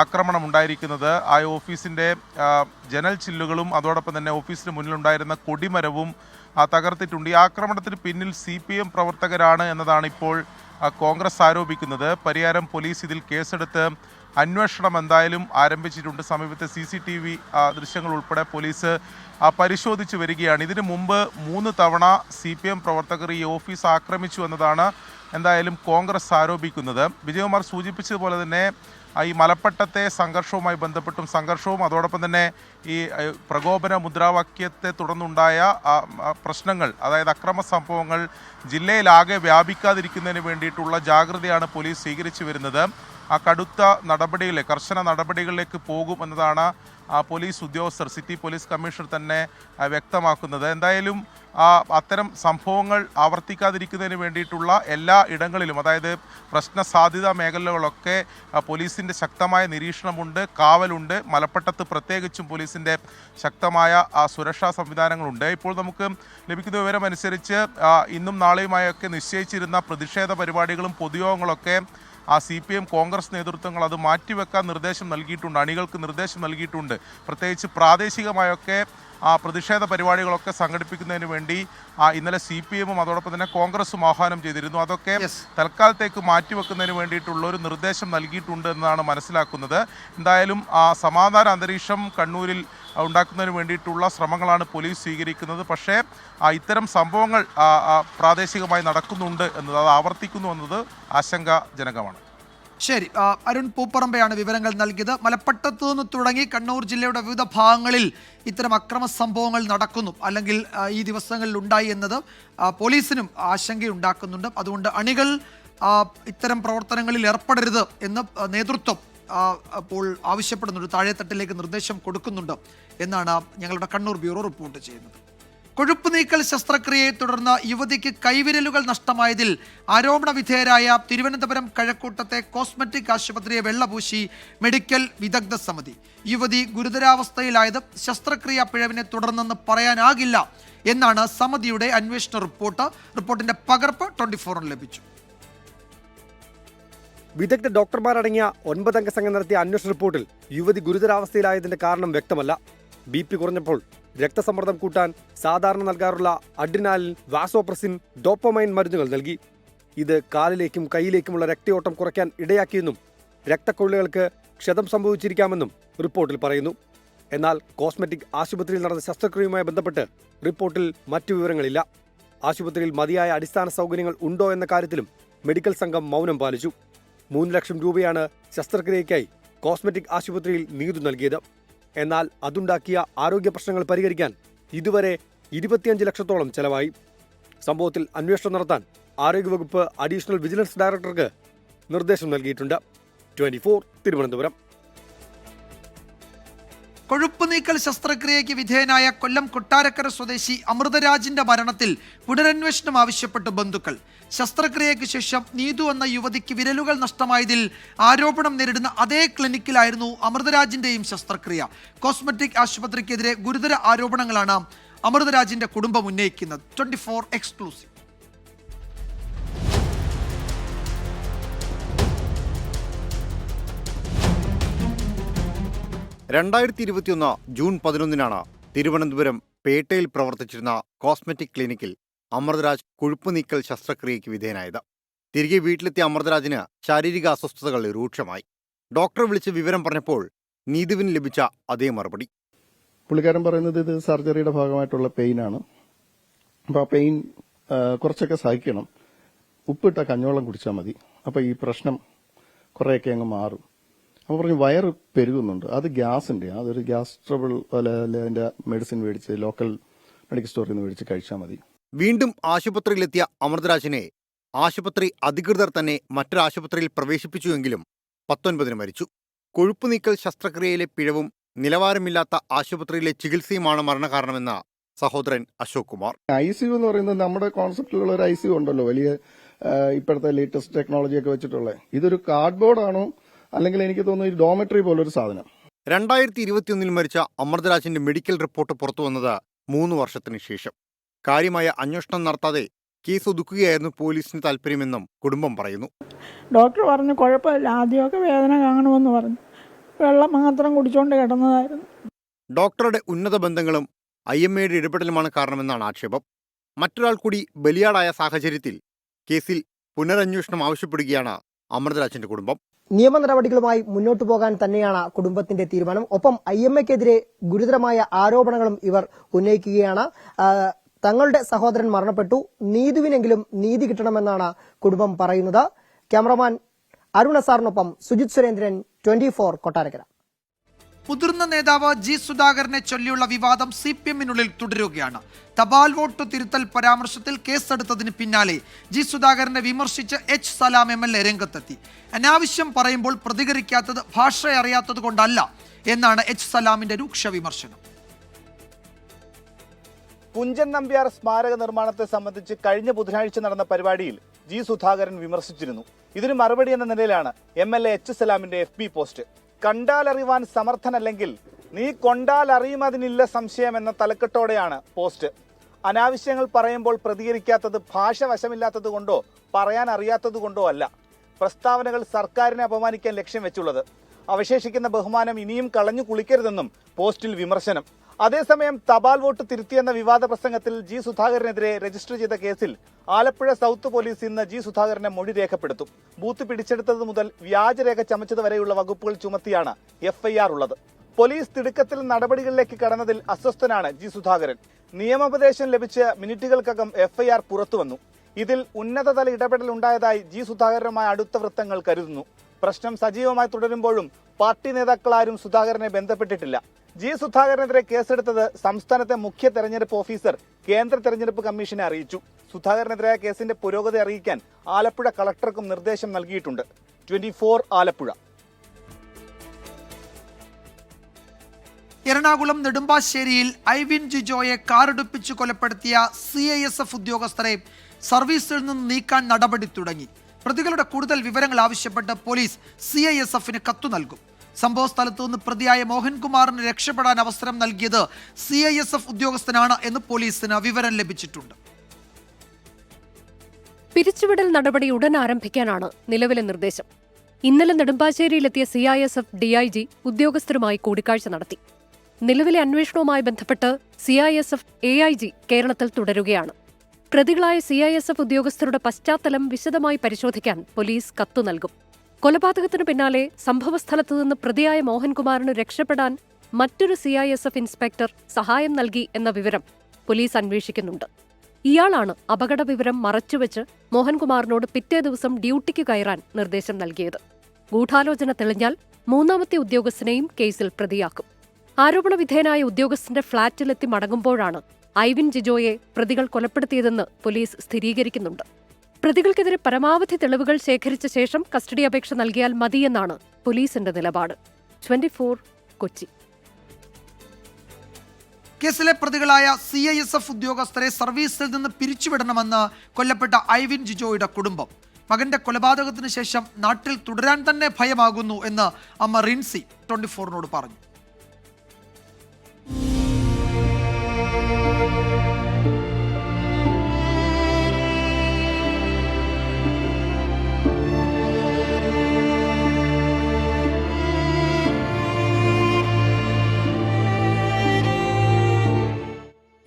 ആക്രമണം ഉണ്ടായിരിക്കുന്നത്. ആ ഓഫീസിൻ്റെ ജനൽ ചില്ലുകളും അതോടൊപ്പം തന്നെ ഓഫീസിന് മുന്നിലുണ്ടായിരുന്ന കൊടിമരവും തകർത്തിട്ടുണ്ട്. ഈ ആക്രമണത്തിന് പിന്നിൽ CPM പ്രവർത്തകരാണ് എന്നതാണ് ഇപ്പോൾ കോൺഗ്രസ് ആരോപിക്കുന്നത്. പരിയാരം പോലീസ് ഇതിൽ കേസെടുത്ത് അന്വേഷണം എന്തായാലും ആരംഭിച്ചിട്ടുണ്ട്. സമീപത്തെ CCTV ദൃശ്യങ്ങൾ ഉൾപ്പെടെ പോലീസ് പരിശോധിച്ച് വരികയാണ്. ഇതിനു മുമ്പ് 3 തവണ CPM പ്രവർത്തകർ ഈ ഓഫീസ് ആക്രമിച്ചു എന്നതാണ് എന്തായാലും കോൺഗ്രസ് ആരോപിക്കുന്നത്. വിജയകുമാർ സൂചിപ്പിച്ചതുപോലെ തന്നെ ഈ മലപ്പട്ടത്തെ സംഘർഷവുമായി ബന്ധപ്പെട്ടും അതോടൊപ്പം തന്നെ ഈ പ്രകോപന മുദ്രാവാക്യത്തെ തുടർന്നുണ്ടായ പ്രശ്നങ്ങൾ, അതായത് അക്രമ സംഭവങ്ങൾ ജില്ലയിലാകെ വ്യാപിക്കാതിരിക്കുന്നതിന് വേണ്ടിയിട്ടുള്ള ജാഗ്രതയാണ് പോലീസ് സ്വീകരിച്ചു വരുന്നത്. ആ കർശന നടപടികളിലേക്ക് പോകും എന്നതാണ് പോലീസ് ഉദ്യോഗസ്ഥർ, സിറ്റി പോലീസ് കമ്മീഷണർ തന്നെ വ്യക്തമാക്കുന്നത്. എന്തായാലും അത്തരം സംഭവങ്ങൾ ആവർത്തിക്കാതിരിക്കുന്നതിന് വേണ്ടിയിട്ടുള്ള എല്ലാ ഇടങ്ങളിലും, അതായത് പ്രശ്ന സാധ്യതാ മേഖലകളൊക്കെ പോലീസിൻ്റെ ശക്തമായ നിരീക്ഷണമുണ്ട്, കാവലുണ്ട്. മലപ്പട്ടത്ത് പ്രത്യേകിച്ചും പോലീസിൻ്റെ ശക്തമായ സുരക്ഷാ സംവിധാനങ്ങളുണ്ട്. ഇപ്പോൾ നമുക്ക് ലഭിക്കുന്ന വിവരമനുസരിച്ച് ഇന്നും നാളെയുമായൊക്കെ നിശ്ചയിച്ചിരുന്ന പ്രതിഷേധ പരിപാടികളും പൊതുയോഗങ്ങളൊക്കെ CPM കോൺഗ്രസ് നേതൃത്വങ്ങൾ അത് മാറ്റിവെക്കാൻ നിർദ്ദേശം നൽകിയിട്ടുണ്ട്, അണികൾക്ക് നിർദ്ദേശം നൽകിയിട്ടുണ്ട്. പ്രത്യേകിച്ച് പ്രാദേശികമായൊക്കെ പ്രതിഷേധ പരിപാടികളൊക്കെ സംഘടിപ്പിക്കുന്നതിന് വേണ്ടി ഇന്നലെ CPMും അതോടൊപ്പം തന്നെ കോൺഗ്രസും ആഹ്വാനം ചെയ്തിരുന്നു. അതൊക്കെ തൽക്കാലത്തേക്ക് മാറ്റിവെക്കുന്നതിന് വേണ്ടിയിട്ടുള്ള ഒരു നിർദ്ദേശം നൽകിയിട്ടുണ്ട് എന്നാണ് മനസ്സിലാക്കുന്നത്. എന്തായാലും സമാധാന അന്തരീക്ഷം കണ്ണൂരിൽ ഉണ്ടാക്കുന്നതിന് വേണ്ടിയിട്ടുള്ള ശ്രമങ്ങളാണ് പോലീസ് സ്വീകരിക്കുന്നത്. പക്ഷേ ഇത്തരം സംഭവങ്ങൾ പ്രാദേശികമായി നടക്കുന്നുണ്ട് എന്നത്, അത് ആവർത്തിക്കുന്നു എന്നത് ആശങ്കാജനകമാണ്. ശരി, അരുൺ പൂപ്പറമ്പയാണ് വിവരങ്ങൾ നൽകിയത്. മലപ്പട്ടത്തു നിന്ന് തുടങ്ങി കണ്ണൂർ ജില്ലയുടെ വിവിധ ഭാഗങ്ങളിൽ ഇത്തരം അക്രമ സംഭവങ്ങൾ നടക്കുന്നു, അല്ലെങ്കിൽ ഈ ദിവസങ്ങളിൽ ഉണ്ടായി എന്നത് പോലീസിനും ആശങ്കയുണ്ടാക്കുന്നുണ്ട്. അതുകൊണ്ട് അണികൾ ഇത്തരം പ്രവർത്തനങ്ങളിൽ ഏർപ്പെടരുത് എന്ന് നേതൃത്വം അപ്പോൾ ആവശ്യപ്പെടുന്നുണ്ട്, താഴെത്തട്ടിലേക്ക് നിർദ്ദേശം കൊടുക്കുന്നുണ്ട് എന്നാണ് ഞങ്ങളുടെ കണ്ണൂർ ബ്യൂറോ റിപ്പോർട്ട് ചെയ്യുന്നത്. കൊഴുപ്പ് നീക്കൽ ശസ്ത്രക്രിയയെ തുടർന്ന് യുവതിക്ക് കൈവിരലുകൾ നഷ്ടമായതിൽ ആരോപണ വിധേയരായ തിരുവനന്തപുരം കഴക്കൂട്ടത്തെ കോസ്മെറ്റിക് ആശുപത്രിയെ വെള്ളപൂശി മെഡിക്കൽ വിദഗ്ധ സമിതി. യുവതി ഗുരുതരാവസ്ഥയിലായത് ശസ്ത്രക്രിയാ പിഴവിനെ തുടർന്നെന്ന് പറയാനാകില്ല എന്നാണ് സമിതിയുടെ അന്വേഷണ റിപ്പോർട്ട്. റിപ്പോർട്ടിന്റെ പകർപ്പ് 24 ലഭിച്ചു. വിദഗ്ധ ഡോക്ടർമാരടങ്ങിയ 9 അംഗ സംഘം നടത്തിയ അന്വേഷണ റിപ്പോർട്ടിൽ യുവതി ഗുരുതരാവസ്ഥയിലായതിന്റെ കാരണം വ്യക്തമല്ല. BP കുറഞ്ഞപ്പോൾ രക്തസമ്മർദ്ദം കൂട്ടാൻ സാധാരണ നൽകാറുള്ള അഡ്രിനാലിൻ, വാസോപ്രസിൻ, ഡോപ്പമൈൻ മരുന്നുകൾ നൽകി. ഇത് കാലിലേക്കും കൈയിലേക്കുമുള്ള രക്തയോട്ടം കുറയ്ക്കാൻ ഇടയാക്കിയെന്നും രക്തക്കൊള്ളികൾക്ക് ക്ഷതം സംഭവിച്ചിരിക്കാമെന്നും റിപ്പോർട്ടിൽ പറയുന്നു. എന്നാൽ കോസ്മെറ്റിക് ആശുപത്രിയിൽ നടന്ന ശസ്ത്രക്രിയയുമായി ബന്ധപ്പെട്ട് റിപ്പോർട്ടിൽ മറ്റു വിവരങ്ങളില്ല. ആശുപത്രിയിൽ മതിയായ അടിസ്ഥാന സൗകര്യങ്ങൾ ഉണ്ടോ എന്ന കാര്യത്തിലും മെഡിക്കൽ സംഘം മൗനം പാലിച്ചു. 3 ലക്ഷം രൂപയാണ് ശസ്ത്രക്രിയയ്ക്കായി കോസ്മെറ്റിക് ആശുപത്രിയിൽ നീതു നൽകിയത്. എന്നാൽ അതുണ്ടാക്കിയ ആരോഗ്യ പ്രശ്നങ്ങൾ പരിഹരിക്കാൻ ഇതുവരെ 25 ലക്ഷത്തോളം ചെലവായി. സംഭവത്തിൽ അന്വേഷണം നടത്താൻ ആരോഗ്യവകുപ്പ് അഡീഷണൽ വിജിലൻസ് ഡയറക്ടർക്ക് നിർദ്ദേശം നൽകിയിട്ടുണ്ട്. 24 തിരുവനന്തപുരം. കൊഴുപ്പ് നീക്കൽ ശസ്ത്രക്രിയയ്ക്ക് വിധേയനായ കൊല്ലം കൊട്ടാരക്കര സ്വദേശി അമൃതരാജിന്റെ മരണത്തിൽ പുനരന്വേഷണം ആവശ്യപ്പെട്ട് ബന്ധുക്കൾ. ശസ്ത്രക്രിയയ്ക്ക് ശേഷം നീതു എന്ന യുവതിക്ക് വിരലുകൾ നഷ്ടമായതിൽ ആരോപണം നേരിടുന്ന അതേ ക്ലിനിക്കിലായിരുന്നു അമൃതരാജിന്റെയും ശസ്ത്രക്രിയ. കോസ്മെറ്റിക് ആശുപത്രിക്കെതിരെ ഗുരുതര ആരോപണങ്ങളാണ് അമൃതരാജിന്റെ കുടുംബം ഉന്നയിക്കുന്നത്. 24 എക്സ്ക്ലൂസീവ്. ജൂൺ 11 തിരുവനന്തപുരം പേട്ടയിൽ പ്രവർത്തിച്ചിരുന്ന കോസ്മെറ്റിക് ക്ലിനിക്കിൽ അമൃതരാജ് കൊഴുപ്പ് നീക്കൽ ശസ്ത്രക്രിയയ്ക്ക് വിധേയനായത്. തിരികെ വീട്ടിലെത്തിയ അമൃതരാജിന് ശാരീരിക അസ്വസ്ഥതകൾ രൂക്ഷമായി. ഡോക്ടറെ വിളിച്ച് വിവരം പറഞ്ഞപ്പോൾ നീതുവിന് ലഭിച്ച അതേ മറുപടി. പുള്ളിക്കാരൻ പറയുന്നത് ഇത് സർജറിയുടെ ഭാഗമായിട്ടുള്ള പെയിനാണ്. അപ്പോൾ ആ പെയിൻ കുറച്ചൊക്കെ സഹിക്കണം, ഉപ്പിട്ട കഞ്ഞോളം കുടിച്ചാൽ മതി, അപ്പോൾ ഈ പ്രശ്നം കുറേയൊക്കെ അങ്ങ് മാറും. അപ്പോൾ പറഞ്ഞു വയറ് പെരുകുന്നുണ്ട്, അത് ഗ്യാസിന്റെ, അതൊരു ഗ്യാസ് ട്രബിൾ അതിന്റെ മെഡിസിൻ മേടിച്ച് ലോക്കൽ മെഡിക്കൽ സ്റ്റോറിൽ നിന്ന് മേടിച്ച് കഴിച്ചാൽ മതി. വീണ്ടും ആശുപത്രിയിലെത്തിയ അമൃതരാജിനെ ആശുപത്രി അധികൃതർ തന്നെ മറ്റൊരാശുപത്രിയിൽ പ്രവേശിപ്പിച്ചുവെങ്കിലും 19 മരിച്ചു. കൊഴുപ്പ് നീക്കൽ ശസ്ത്രക്രിയയിലെ പിഴവും നിലവാരമില്ലാത്ത ആശുപത്രിയിലെ ചികിത്സയുമാണ് മരണകാരണമെന്ന സഹോദരൻ അശോക് കുമാർ. ICU എന്ന് പറയുന്നത് നമ്മുടെ കോൺസെപ്റ്റിലുള്ള ഒരു ICU ഉണ്ടല്ലോ, വലിയ ഇപ്പോഴത്തെ ലേറ്റസ്റ്റ് ടെക്നോളജി ഒക്കെ വെച്ചിട്ടുള്ളത്. ഇതൊരു കാർഡ്ബോർഡാണോ അല്ലെങ്കിൽ എനിക്ക് തോന്നുന്നു ഡോമെട്രി പോലൊരു സാധനം. 2021 മരിച്ച അമൃതരാജിന്റെ മെഡിക്കൽ റിപ്പോർട്ട് പുറത്തുവന്നത് 3 വർഷത്തിന് ശേഷം. കാര്യമായ അന്വേഷണം നടത്താതെ കേസ് ഒതുക്കുകയായിരുന്നു പോലീസിന് താല്പര്യമെന്നും കുടുംബം പറയുന്നു. ഡോക്ടർ പറഞ്ഞു കുഴപ്പമില്ല, ആദ്യമൊക്കെ വേദന കാണുമെന്ന് പറഞ്ഞു, വെള്ളം മാത്രം കുടിച്ചുകൊണ്ട് കിടന്നതായിരുന്നു. ഡോക്ടറുടെ ഉന്നത ബന്ധങ്ങളും IMAയുടെ ഇടപെടലുമാണ് കാരണമെന്നാണ് ആക്ഷേപം. മറ്റൊരാൾ കൂടി ബലിയാടായ സാഹചര്യത്തിൽ കേസിൽ പുനരന്വേഷണം ആവശ്യപ്പെടുകയാണ് അമൃതരാജിന്റെ കുടുംബം. നിയമ നടപടികളുമായി മുന്നോട്ടു പോകാൻ തന്നെയാണ് കുടുംബത്തിന്റെ തീരുമാനം. ഒപ്പം IMAയ്ക്കെതിരെ ഗുരുതരമായ ആരോപണങ്ങളും ഇവർ ഉന്നയിക്കുകയാണ്. തങ്ങളുടെ സഹോദരൻ മരണപ്പെട്ടു, നീതുവിനെങ്കിലും നീതി കിട്ടണമെന്നാണ് കുടുംബം പറയുന്നത്. ക്യാമറമാൻ അരുൺ സാറിനൊപ്പം സുജിത് സുരേന്ദ്രൻ, 24 കൊട്ടാരക്കര. മുതിർന്ന നേതാവ് ജി സുധാകരനെ ചൊല്ലിയുള്ള വിവാദം CPM-നുള്ളിൽ തുടരുകയാണ്. തപാൽ വോട്ട് തിരുത്തൽ പരാമർശത്തിൽ കേസെടുത്തതിന് പിന്നാലെ ജി സുധാകരനെ വിമർശിച്ച് H. സലാം MLA രംഗത്തെത്തി. അനാവശ്യം പറയുമ്പോൾ പ്രതികരിക്കാത്തത് ഭാഷ അറിയാത്തത് കൊണ്ടല്ല എന്നാണ് H. സലാമിന്റെ രൂക്ഷ വിമർശനം. കുഞ്ചൻ നമ്പ്യാർ സ്മാരക നിർമ്മാണത്തെ സംബന്ധിച്ച് കഴിഞ്ഞ ബുധനാഴ്ച നടന്ന പരിപാടിയിൽ ജി സുധാകരൻ വിമർശിച്ചിരുന്നു. ഇതിന് മറുപടി എന്ന നിലയിലാണ് MLA H. സലാമിന്റെ FB പോസ്റ്റ്. കണ്ടാലറിവാൻ സമർത്ഥനല്ലെങ്കിൽ നീ കൊണ്ടാലറിയുമതിനില്ല സംശയം എന്ന തലക്കെട്ടോടെയാണ് പോസ്റ്റ്. അനാവശ്യങ്ങൾ പറയുമ്പോൾ പ്രതികരിക്കാത്തത് ഭാഷ വശമില്ലാത്തത് കൊണ്ടോ പറയാൻ അറിയാത്തത് കൊണ്ടോ അല്ല. പ്രസ്താവനകൾ സർക്കാരിനെ അപമാനിക്കാൻ ലക്ഷ്യം വെച്ചുള്ളത്. അവശേഷിക്കുന്ന ബഹുമാനം ഇനിയും കളഞ്ഞു കുളിക്കരുതെന്നും പോസ്റ്റിൽ വിമർശനം. അതേസമയം തപാൽ വോട്ട് തിരുത്തിയെന്ന വിവാദ പ്രസംഗത്തിൽ ജി സുധാകരനെതിരെ രജിസ്റ്റർ ചെയ്ത കേസിൽ ആലപ്പുഴ സൗത്ത് പോലീസ് ഇന്ന് ജി സുധാകരനെ മൊഴി രേഖപ്പെടുത്തും. ബൂത്ത് പിടിച്ചെടുത്തത് മുതൽ വ്യാജരേഖ ചമച്ചത് വരെയുള്ള വകുപ്പുകൾ ചുമത്തിയാണ് FIR ഉള്ളത്. പോലീസ് തിടുക്കത്തിൽ നടപടികളിലേക്ക് കടന്നതിൽ അസ്വസ്ഥനാണ് ജി സുധാകരൻ. നിയമോപദേശം ലഭിച്ച് മിനിറ്റുകൾക്കകം FIR പുറത്തുവന്നു. ഇതിൽ ഉന്നതതല ഇടപെടൽ ഉണ്ടായതായി ജി സുധാകരനുമായി അടുത്ത വൃത്തങ്ങൾ കരുതുന്നു. പ്രശ്നം സജീവമായി തുടരുമ്പോഴും പാർട്ടി നേതാക്കളാരും സുധാകരനെ ബന്ധപ്പെട്ടിട്ടില്ല. ജി സുധാകരനെതിരെ കേസെടുത്തത് സംസ്ഥാനത്തെ മുഖ്യ തെരഞ്ഞെടുപ്പ് ഓഫീസർ കേന്ദ്ര തെരഞ്ഞെടുപ്പ് കമ്മീഷനെ അറിയിച്ചു. സുധാകരനെതിരായ കേസിന്റെ പുരോഗതി അറിയിക്കാൻ ആലപ്പുഴ കളക്ടർക്കും നിർദ്ദേശം നൽകിയിട്ടുണ്ട്. 24 ആലപ്പുഴ. എറണാകുളം നെടുമ്പാശ്ശേരിയിൽ ഐവിൻ ജിജോയെ കാറിടിപ്പിച്ച് കൊലപ്പെടുത്തിയ CISF ഉദ്യോഗസ്ഥരെ സർവീസിൽ നിന്ന് നീക്കാൻ നടപടി തുടങ്ങി. പ്രതികളുടെ കൂടുതൽ വിവരങ്ങൾ ആവശ്യപ്പെട്ട് പോലീസ് CISFന് കത്തു നൽകും. സംഭവ സ്ഥലത്തു നിന്ന് പ്രതിയായ മോഹൻകുമാറിന് രക്ഷപ്പെടാൻ അവസരം നൽകിയത് CISF ഉദ്യോഗസ്ഥനാണ് എന്ന് പോലീസിന് വിവരം ലഭിച്ചിട്ടുണ്ട്. പിരിച്ചുവിടൽ നടപടി ഉടൻ ആരംഭിക്കാനാണ് നിലവിലെ നിർദ്ദേശം. ഇന്നലെ നെടുമ്പാശ്ശേരിയിലെത്തിയ CISF DIG ഉദ്യോഗസ്ഥരുമായി കൂടിക്കാഴ്ച നടത്തി. നിലവിലെ അന്വേഷണവുമായി ബന്ധപ്പെട്ട് CISF AIG കേരളത്തിൽ തുടരുകയാണ്. പ്രതികളായ CISF ഉദ്യോഗസ്ഥരുടെ പശ്ചാത്തലം വിശദമായി പരിശോധിക്കാൻ പോലീസ് കത്തു നൽകും. കൊലപാതകത്തിനു പിന്നാലെ സംഭവസ്ഥലത്തു നിന്ന് പ്രതിയായ മോഹൻകുമാറിന് രക്ഷപ്പെടാൻ മറ്റൊരു CISF ഇൻസ്പെക്ടർ സഹായം നൽകി എന്ന വിവരം പോലീസ് അന്വേഷിക്കുന്നുണ്ട്. ഇയാളാണ് അപകട വിവരം മറച്ചുവെച്ച് മോഹൻകുമാറിനോട് പിറ്റേ ദിവസം ഡ്യൂട്ടിക്ക് കയറാൻ നിർദ്ദേശം നൽകിയത്. ഗൂഢാലോചന തെളിഞ്ഞാൽ മൂന്നാമത്തെ ഉദ്യോഗസ്ഥനെയും കേസിൽ പ്രതിയാക്കും. ആരോപണ വിധേയനായ ഉദ്യോഗസ്ഥന്റെ ഫ്ളാറ്റിലെത്തി മടങ്ങുമ്പോഴാണ് ഐവിൻ ജിജോയെ പ്രതികൾ കൊലപ്പെടുത്തിയതെന്ന് പോലീസ് സ്ഥിരീകരിക്കുന്നുണ്ട്. പ്രതികൾക്കെതിരെ പരമാവധി തെളിവുകൾ ശേഖരിച്ച ശേഷം കസ്റ്റഡി അപേക്ഷ നൽകിയാൽ മതിയെന്നാണ് പോലീസിന്റെ നിലപാട്. 24 കൊച്ചി. കേസിലെ പ്രതികളായ CISF ഉദ്യോഗസ്ഥരെ സർവീസിൽ നിന്ന് പിരിച്ചുവിടണമെന്ന് കൊല്ലപ്പെട്ട ഐവിൻ ജിജോയുടെ കുടുംബം. മകന്റെ കൊലപാതകത്തിന് ശേഷം നാട്ടിൽ തുടരാൻ തന്നെ ഭയമാകുന്നു എന്ന് അമ്മ റിൻസി 24നോട് പറഞ്ഞു.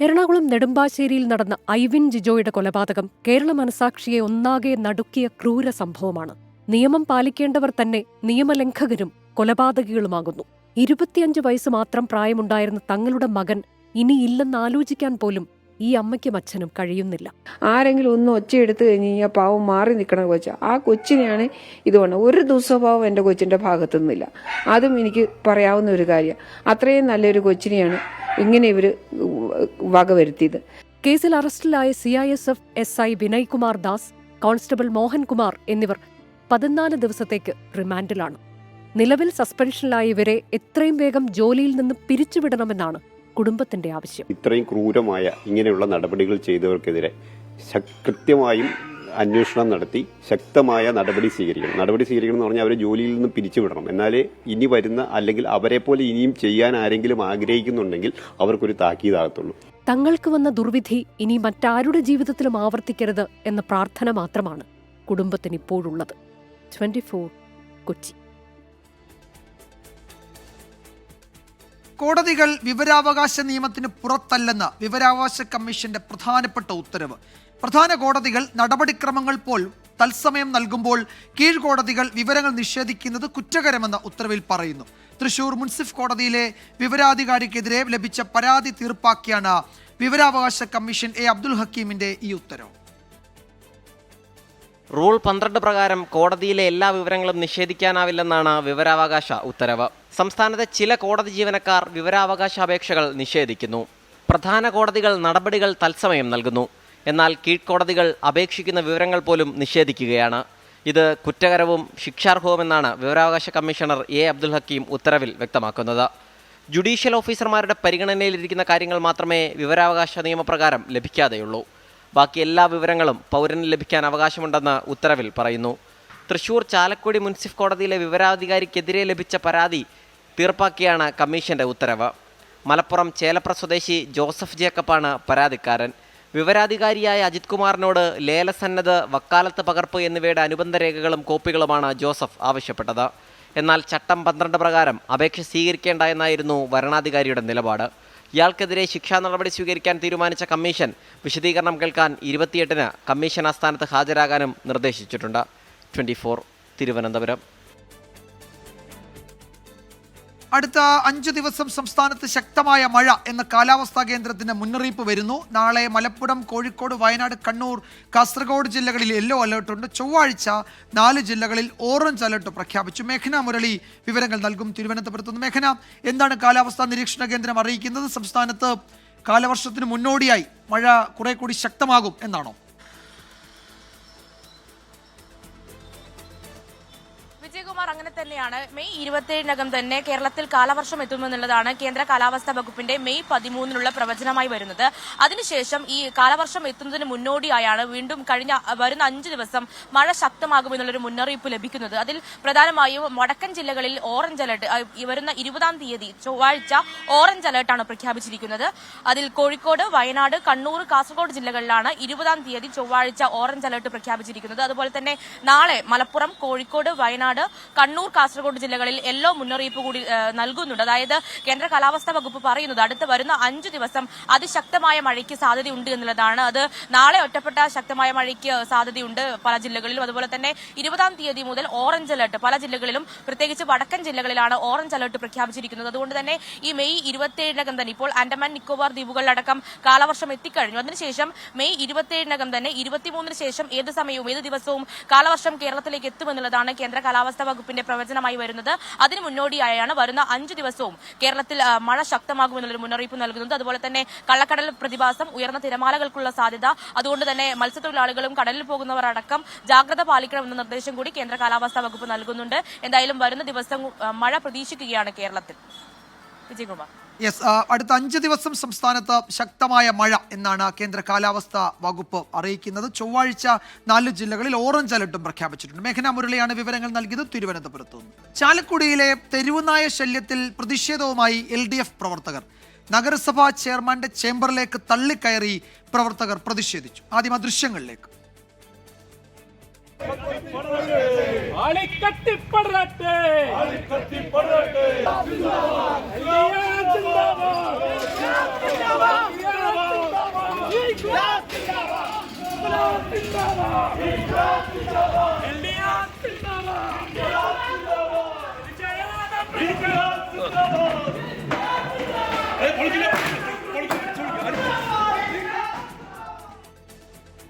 എറണാകുളം നെടുമ്പാശ്ശേരിയിൽ നടന്ന ഐവിൻ ജിജോയുടെ കൊലപാതകം കേരള മനസാക്ഷിയെ ഒന്നാകെ നടുക്കിയ ക്രൂര സംഭവമാണ്. നിയമം പാലിക്കേണ്ടവർ തന്നെ നിയമലംഘകരും കൊലപാതകികളുമാകുന്നു. 25 വയസ്സ് മാത്രം പ്രായമുണ്ടായിരുന്ന തങ്ങളുടെ മകൻ ഇനിയില്ലെന്നാലോചിക്കാൻ പോലും ഈ അമ്മയ്ക്കും അച്ഛനും കഴിയുന്നില്ല. ആരെങ്കിലും ഒന്ന് ഒച്ചയെടുത്ത് കഴിഞ്ഞ് കഴിഞ്ഞാൽ പാവം മാറി നിൽക്കണ കൊച്ച. ആ കൊച്ചിനെയാണ് ഇതുകൊണ്ട് ഒരു ദുസ്വഭാവം എൻ്റെ കൊച്ചിൻ്റെ ഭാഗത്തുനിന്നില്ല. അതും എനിക്ക് പറയാവുന്ന ഒരു കാര്യം. അത്രയും നല്ലൊരു കൊച്ചിനെയാണ് ഇങ്ങനെ ഇവർ വകവരുത്തിയത്. കേസിൽ അറസ്റ്റിലായ CISF SI Vinay Kumar Das, constable Mohankumar എന്നിവർ 14 ദിവസത്തേക്ക് റിമാൻഡിലാണ്. നിലവിൽ സസ്പെൻഷനിലായ ഇവരെ എത്രയും വേഗം ജോലിയിൽ നിന്ന് പിരിച്ചുവിടണമെന്നാണ് കുടുംബത്തിന്റെ ആവശ്യം. ഇത്രയും ക്രൂരമായ ഇങ്ങനെയുള്ള നടപടികൾ ചെയ്തവർക്കെതിരെ കൃത്യമായും അന്വേഷണം നടത്തി ശക്തമായ നടപടി സ്വീകരിക്കണം. നടപടി സ്വീകരിക്കണം എന്ന് പറഞ്ഞാൽ അവരെ ജോലിയിൽ നിന്ന് പിരിച്ചുവിടണം. എന്നാലേ ഇനി വരുന്ന അല്ലെങ്കിൽ അവരെ പോലെ ഇനിയും ചെയ്യാൻ ആരെങ്കിലും ആഗ്രഹിക്കുന്നുണ്ടെങ്കിൽ അവർക്കൊരു താക്കീതാകത്തുള്ളൂ. തങ്ങൾക്ക് വന്ന ദുർവിധി ഇനി മറ്റാരുടെ ജീവിതത്തിലും ആവർത്തിക്കരുത് എന്ന പ്രാർത്ഥന മാത്രമാണ് കുടുംബത്തിന് ഇപ്പോഴുള്ളത്. 24 കൊച്ചി. കോടതികൾ വിവരാവകാശ നിയമത്തിന് പുറത്തല്ലെന്ന് വിവരാവകാശ കമ്മീഷന്റെ പ്രധാനപ്പെട്ട ഉത്തരവ്. പ്രധാന കോടതികൾ നടപടിക്രമങ്ങൾ പോലും തത്സമയം നൽകുമ്പോൾ കീഴ്കോടതികൾ വിവരങ്ങൾ നിഷേധിക്കുന്നത് കുറ്റകരമെന്ന ഉത്തരവിൽ പറയുന്നു. തൃശൂർ മുൻസിഫ് കോടതിയിലെ വിവരാധികാരിക്കെതിരെ ലഭിച്ച പരാതി തീർപ്പാക്കിയാണ് വിവരാവകാശ കമ്മീഷൻ അബ്ദുൽ ഹക്കീമിന്റെ ഈ ഉത്തരവ്. റൂൾ 12 പ്രകാരം കോടതിയിലെ എല്ലാ വിവരങ്ങളും നിഷേധിക്കാനാവില്ലെന്നാണ് വിവരാവകാശ ഉത്തരവ്. സംസ്ഥാനത്തെ ചില കോടതി ജീവനക്കാർ വിവരാവകാശ അപേക്ഷകൾ നിഷേധിക്കുന്നു. പ്രധാന കോടതികൾ നടപടികൾ തത്സമയം നൽകുന്നു. എന്നാൽ കീഴ്ക്കോടതികൾ അപേക്ഷിക്കുന്ന വിവരങ്ങൾ പോലും നിഷേധിക്കുകയാണ്. ഇത് കുറ്റകരവും ശിക്ഷാർഹവുമെന്നാണ് വിവരാവകാശ കമ്മീഷണർ അബ്ദുൽ ഹക്കീം ഉത്തരവിൽ വ്യക്തമാക്കുന്നത്. ജുഡീഷ്യൽ ഓഫീസർമാരുടെ പരിഗണനയിലിരിക്കുന്ന കാര്യങ്ങൾ മാത്രമേ വിവരാവകാശ നിയമപ്രകാരം ലഭിക്കാതെയുള്ളൂ. ബാക്കി എല്ലാ വിവരങ്ങളും പൗരന് ലഭിക്കാൻ അവകാശമുണ്ടെന്ന് ഉത്തരവിൽ പറയുന്നു. തൃശൂർ ചാലക്കുടി മുൻസിഫ് കോടതിയിലെ വിവരാധികാരിക്കെതിരെ ലഭിച്ച പരാതി തീർപ്പാക്കിയാണ് കമ്മീഷന്റെ ഉത്തരവ്. മലപ്പുറം ചേലപ്ര സ്വദേശി ജോസഫ് ജേക്കബാണ് പരാതിക്കാരൻ. വിവരാധികാരിയായ അജിത് കുമാറിനോട് ലേലസന്നദ്ധ വക്കാലത്ത് പകർപ്പ് എന്നിവയുടെ അനുബന്ധ രേഖകളും കോപ്പികളുമാണ് ജോസഫ് ആവശ്യപ്പെട്ടത്. എന്നാൽ ചട്ടം 12 പ്രകാരം അപേക്ഷ സ്വീകരിക്കേണ്ട എന്നായിരുന്നു വരണാധികാരിയുടെ നിലപാട്. ഇയാൾക്കെതിരെ ശിക്ഷാ നടപടി സ്വീകരിക്കാൻ തീരുമാനിച്ച കമ്മീഷൻ വിശദീകരണം കേൾക്കാൻ 28-ന് കമ്മീഷൻ ആസ്ഥാനത്ത് ഹാജരാകാനും നിർദ്ദേശിച്ചിട്ടുണ്ട്. 24 തിരുവനന്തപുരം. അടുത്ത 5 ദിവസം സംസ്ഥാനത്ത് ശക്തമായ മഴ എന്ന കാലാവസ്ഥാ കേന്ദ്രത്തിന്റെ മുന്നറിയിപ്പ് വരുന്നു. നാളെ മലപ്പുറം, കോഴിക്കോട്, വയനാട്, കണ്ണൂർ, കാസർഗോഡ് ജില്ലകളിൽ യെല്ലോ അലേർട്ടുണ്ട്. ചൊവ്വാഴ്ച 4 ജില്ലകളിൽ ഓറഞ്ച് അലേർട്ട് പ്രഖ്യാപിച്ചു. മേഘന മുരളി വിവരങ്ങൾ നൽകും തിരുവനന്തപുരത്ത് നിന്ന്. മേഘന, എന്താണ് കാലാവസ്ഥാ നിരീക്ഷണ കേന്ദ്രം അറിയിക്കുന്നത്? സംസ്ഥാനത്ത് കാലവർഷത്തിന് മുന്നോടിയായി മഴ കുറെ കൂടി ശക്തമാകും എന്നാണോ? വിജയകുമാർ, അങ്ങനെ തന്നെയാണ്. മെയ് 27-നകം തന്നെ കേരളത്തിൽ കാലവർഷം എത്തുമെന്നുള്ളതാണ് കേന്ദ്ര കാലാവസ്ഥാ വകുപ്പിന്റെ മെയ് 13-നുള്ള പ്രവചനമായി വരുന്നത്. അതിനുശേഷം ഈ കാലവർഷം എത്തുന്നതിന് മുന്നോടിയായാണ് വീണ്ടും വരുന്ന 5 ദിവസം മഴ ശക്തമാകുമെന്നുള്ളൊരു മുന്നറിയിപ്പ് ലഭിക്കുന്നത്. അതിൽ പ്രധാനമായും വടക്കൻ ജില്ലകളിൽ ഓറഞ്ച് അലർട്ട് വരുന്ന 20-ാം തീയതി ചൊവ്വാഴ്ച ഓറഞ്ച് അലർട്ടാണ് പ്രഖ്യാപിച്ചിരിക്കുന്നത്. അതിൽ കോഴിക്കോട്, വയനാട്, കണ്ണൂർ, കാസർഗോഡ് ജില്ലകളിലാണ് 20-ാം തീയതി ചൊവ്വാഴ്ച ഓറഞ്ച് അലർട്ട് പ്രഖ്യാപിച്ചിരിക്കുന്നത്. അതുപോലെ തന്നെ നാളെ മലപ്പുറം, കോഴിക്കോട്, വയനാട്, കണ്ണൂർ, കാസർഗോഡ് ജില്ലകളിൽ യെല്ലോ മുന്നറിയിപ്പ് കൂടി നൽകുന്നുണ്ട്. അതായത് കേന്ദ്ര കാലാവസ്ഥാ വകുപ്പ് പറയുന്നത് അടുത്ത് വരുന്ന 5 ദിവസം അതിശക്തമായ മഴയ്ക്ക് സാധ്യതയുണ്ട് എന്നുള്ളതാണ്. അത് നാളെ ഒറ്റപ്പെട്ട ശക്തമായ മഴയ്ക്ക് സാധ്യതയുണ്ട് പല ജില്ലകളിലും. അതുപോലെ തന്നെ 20-ാം തീയതി മുതൽ ഓറഞ്ച് അലർട്ട് പല ജില്ലകളിലും, പ്രത്യേകിച്ച് വടക്കൻ ജില്ലകളിലാണ് ഓറഞ്ച് അലർട്ട് പ്രഖ്യാപിച്ചിരിക്കുന്നത്. അതുകൊണ്ട് തന്നെ ഈ മെയ് 27-നകം തന്നെ ഇപ്പോൾ ആൻഡമാൻ നിക്കോബാർ ദ്വീപുകളിലടക്കം കാലവർഷം എത്തിക്കഴിഞ്ഞു. അതിനുശേഷം മെയ് 27-നകം തന്നെ 23-ന് ശേഷം ഏത് സമയവും ഏത് ദിവസവും കാലവർഷം കേരളത്തിലേക്ക് എത്തുമെന്നുള്ളതാണ് കേന്ദ്ര കാലാവസ്ഥാ വകുപ്പിന്റെ പ്രവചനമായി വരുന്നത്. അതിന് മുന്നോടിയായാണ് വരുന്ന 5 ദിവസവും കേരളത്തിൽ മഴ ശക്തമാകുമെന്നുള്ളൊരു മുന്നറിയിപ്പ് നൽകുന്നത്. അതുപോലെ തന്നെ കള്ളക്കടൽ പ്രതിഭാസം, ഉയർന്ന തിരമാലകൾക്കുള്ള സാധ്യത, അതുകൊണ്ട് തന്നെ മത്സ്യത്തൊഴിലാളികളും കടലിൽ പോകുന്നവർ അടക്കം ജാഗ്രത പാലിക്കണമെന്ന നിർദ്ദേശം കൂടി കേന്ദ്ര കാലാവസ്ഥാ വകുപ്പ് നൽകുന്നുണ്ട്. എന്തായാലും വരുന്ന ദിവസം മഴ പ്രതീക്ഷിക്കുകയാണ് കേരളത്തിൽ. വിജയകുമാർ. അടുത്ത 5 ദിവസം സംസ്ഥാനത്ത് ശക്തമായ മഴ എന്നാണ് കേന്ദ്ര കാലാവസ്ഥാ വകുപ്പ് അറിയിക്കുന്നത്. ചൊവ്വാഴ്ച 4 ജില്ലകളിൽ ഓറഞ്ച് അലർട്ടും പ്രഖ്യാപിച്ചിട്ടുണ്ട്. മേഘന മുരളിയാണ് വിവരങ്ങൾ നൽകിയത് തിരുവനന്തപുരത്ത് നിന്ന്. ചാലക്കുടിയിലെ തെരുവുനായ ശല്യത്തിൽ പ്രതിഷേധവുമായി LDF പ്രവർത്തകർ നഗരസഭാ ചെയർമാന്റെ ചേംബറിലേക്ക് തള്ളിക്കയറി പ്രവർത്തകർ പ്രതിഷേധിച്ചു. ആദ്യം ആ ദൃശ്യങ്ങളിലേക്ക്.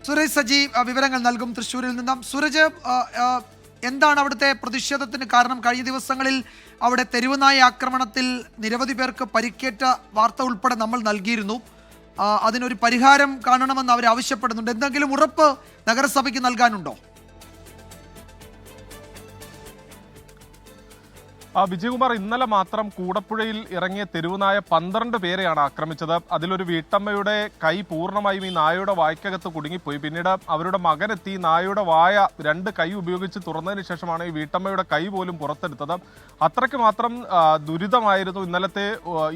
സുരേഷ് സജി വിവരങ്ങൾ നൽകും തൃശ്ശൂരിൽ നിന്നും. സൂരജ്, എന്താണ് അവിടുത്തെ പ്രതിഷേധത്തിന് കാരണം? കഴിഞ്ഞ ദിവസങ്ങളിൽ അവിടെ തെരുവുനായ ആക്രമണത്തിൽ നിരവധി പേർക്ക് പരിക്കേറ്റ വാർത്ത ഉൾപ്പെടെ നമ്മൾ നൽകിയിരുന്നു. അതിനൊരു പരിഹാരം കാണണമെന്ന് അവർ ആവശ്യപ്പെടുന്നുണ്ട്. എന്തെങ്കിലും ഉറപ്പ് നഗരസഭയ്ക്ക് നൽകാനുണ്ടോ? വിജയകുമാർ, ഇന്നലെ മാത്രം കൂടപ്പുഴയിൽ ഇറങ്ങിയ തെരുവുനായ 12 പേരെയാണ് ആക്രമിച്ചത്. അതിലൊരു വീട്ടമ്മയുടെ കൈ പൂർണ്ണമായും ഈ നായയുടെ വായ്ക്കകത്ത് കുടുങ്ങിപ്പോയി. പിന്നീട് അവരുടെ മകനെത്തി നായയുടെ വായ 2 കൈ ഉപയോഗിച്ച് തുറന്നതിന് ശേഷമാണ് ഈ വീട്ടമ്മയുടെ കൈ പോലും പുറത്തെടുത്തത്. അത്രയ്ക്ക് മാത്രം ദുരിതമായിരുന്നു ഇന്നലത്തെ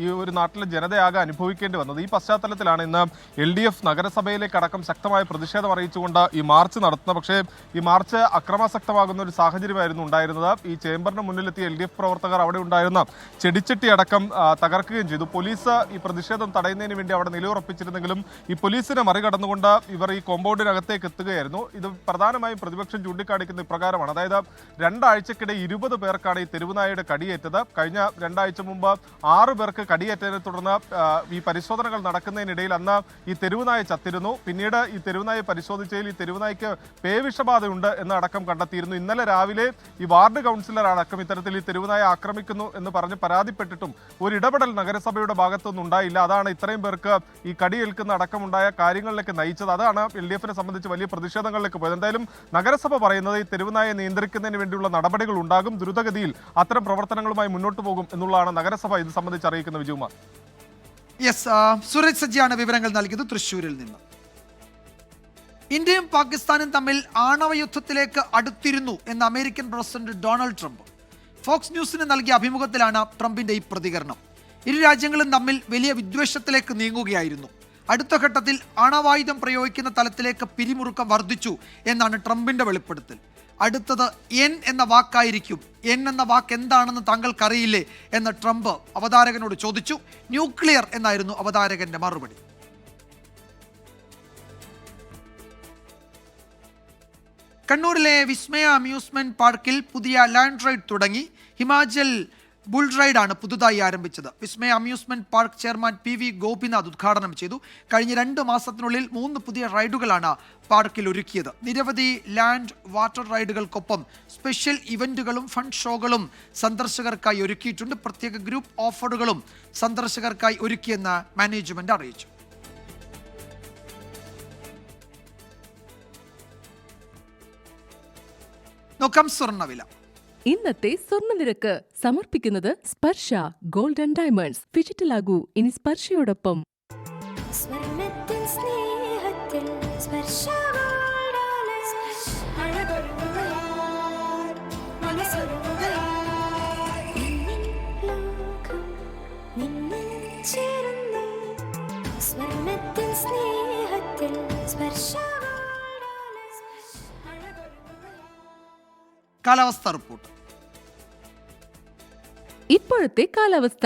ഈ ഒരു നാട്ടിലെ ജനതയാകെ അനുഭവിക്കേണ്ടി വന്നത്. ഈ പശ്ചാത്തലത്തിലാണ് ഇന്ന് LDF നഗരസഭയിലേക്ക് അടക്കം ശക്തമായ പ്രതിഷേധം അറിയിച്ചുകൊണ്ട് ഈ മാർച്ച് നടത്തുന്നത്. പക്ഷേ ഈ മാർച്ച് അക്രമാസക്തമാകുന്ന ഒരു സാഹചര്യമായിരുന്നു ഉണ്ടായിരുന്നത്. ഈ ചേംബറിന് മുന്നിലെത്തിയ LDF പ്രവർത്തകർ അവിടെ ഉണ്ടായിരുന്ന ചെടിച്ചട്ടി അടക്കം തകർക്കുകയും ചെയ്തു. പോലീസ് ഈ പ്രതിഷേധം തടയുന്നതിന് വേണ്ടി അവിടെ നിലയുറപ്പിച്ചിരുന്നെങ്കിലും ഈ പോലീസിനെ മറികടന്നുകൊണ്ട് ഇവർ ഈ കോമ്പൗണ്ടിനകത്തേക്ക് എത്തുകയായിരുന്നു. ഇത് പ്രധാനമായും പ്രതിപക്ഷം ചൂണ്ടിക്കാണിക്കുന്ന ഇപ്രകാരമാണ്. അതായത് 2 ആഴ്ചക്കിടെ 20 പേർക്കാണ് ഈ തെരുവുനായയുടെ കടിയേറ്റത്. കഴിഞ്ഞ 2 ആഴ്ച മുമ്പ് 6 പേർക്ക് കടിയേറ്റതിനെ തുടർന്ന് ഈ പരിശോധനകൾ നടക്കുന്നതിനിടയിൽ അന്ന് ഈ തെരുവുനായ ചത്തിരുന്നു. പിന്നീട് ഈ തെരുവുനായെ പരിശോധിച്ചതിൽ ഈ തെരുവുനായ്ക്ക് പേവിഷബാധയുണ്ട് എന്ന് അടക്കം കണ്ടെത്തിയിരുന്നു. ഇന്നലെ രാവിലെ ഈ വാർഡ് കൗൺസിലർ അടക്കം ഇത്തരത്തിൽ ഈ തെരുവുനായ ആക്രമിക്കുന്നു എന്ന് പറഞ്ഞ് പരാതിപ്പെട്ടിട്ടും ഒരു ഇടപെടൽ നഗരസഭയുടെ ഭാഗത്തൊന്നും ഉണ്ടായില്ല. അതാണ് ഇത്രയും പേർക്ക് ഈ കടിയേൽക്കുന്ന അടക്കമുണ്ടായ കാര്യങ്ങളിലേക്ക് നയിച്ചത്. അതാണ് LDFനെ സംബന്ധിച്ച് വലിയ പ്രതിഷേധങ്ങളിലേക്ക് പോയത്. എന്തായാലും നഗരസഭ പറയുന്നത് ഈ തെരുവുനായെ നിയന്ത്രിക്കുന്നതിന് വേണ്ടിയുള്ള നടപടികൾ ഉണ്ടാകും, ദ്രുതഗതിയിൽ അത്തരം പ്രവർത്തനങ്ങളുമായി മുന്നോട്ട് പോകും എന്നുള്ളതാണ് നഗരസഭ ഇത് സംബന്ധിച്ച് അറിയിക്കുന്ന വിജയകുമാർ. സുരേഷ് സജിയാണ് വിവരങ്ങൾ നൽകിയത് തൃശ്ശൂരിൽ നിന്ന്. ഇന്ത്യയും പാകിസ്ഥാനും തമ്മിൽ ആണവ യുദ്ധത്തിലേക്ക് അടുത്തിരുന്നു എന്ന് American president Donald Trump Fox ന്യൂസിന് നൽകിയ അഭിമുഖത്തിലാണ് ട്രംപിന്റെ ഈ പ്രതികരണം. ഇരു രാജ്യങ്ങളും തമ്മിൽ വലിയ വിദ്വേഷത്തിലേക്ക് നീങ്ങുകയായിരുന്നു. അടുത്ത ഘട്ടത്തിൽ ആണവായുധം പ്രയോഗിക്കുന്ന തലത്തിലേക്ക് പിരിമുറുക്കം വർദ്ധിച്ചു എന്നാണ് ട്രംപിന്റെ വെളിപ്പെടുത്തൽ. അടുത്തത് എൻ എന്ന വാക്കായിരിക്കും. എൻ എന്ന വാക്ക് എന്താണെന്ന് താങ്കൾക്കറിയില്ലേ എന്ന് ട്രംപ് അവതാരകനോട് ചോദിച്ചു. ന്യൂക്ലിയർ എന്നായിരുന്നു അവതാരകന്റെ മറുപടി. കണ്ണൂരിലെ വിസ്മയ അമ്യൂസ്മെന്റ് പാർക്കിൽ പുതിയ ലാൻഡ് റൈഡ് തുടങ്ങി. ഹിമാചൽ ബുൾ റൈഡാണ് പുതുതായി ആരംഭിച്ചത്. Vismaya amusement park chairman PV Gopinath ഉദ്ഘാടനം ചെയ്തു. കഴിഞ്ഞ 2 മാസത്തിനുള്ളിൽ 3 പുതിയ റൈഡുകളാണ് പാർക്കിൽ ഒരുക്കിയത്. നിരവധി ലാൻഡ് വാട്ടർ റൈഡുകൾക്കൊപ്പം സ്പെഷ്യൽ ഇവന്റുകളും ഫണ്ട് ഷോകളും സന്ദർശകർക്കായി ഒരുക്കിയിട്ടുണ്ട്. പ്രത്യേക ഗ്രൂപ്പ് ഓഫറുകളും സന്ദർശകർക്കായി ഒരുക്കിയെന്ന് മാനേജ്മെന്റ് അറിയിച്ചു. നോക്കാം സ്വർണ്ണവില. ഇന്നത്തെ സ്വർണ്ണനിരക്ക് സമർപ്പിക്കുന്നത് സ്പർശ ഗോൾഡ് ആൻഡ് ഡയമണ്ട്സ്. ഫിജിറ്റലാകൂ ഇനി സ്പർശയോടൊപ്പം. കാലാവസ്ഥ റിപ്പോർട്ട്. ഇപ്പോഴത്തെ കാലാവസ്ഥ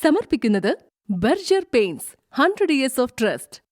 സമർപ്പിക്കുന്നത് Berger paints 100 years of trust.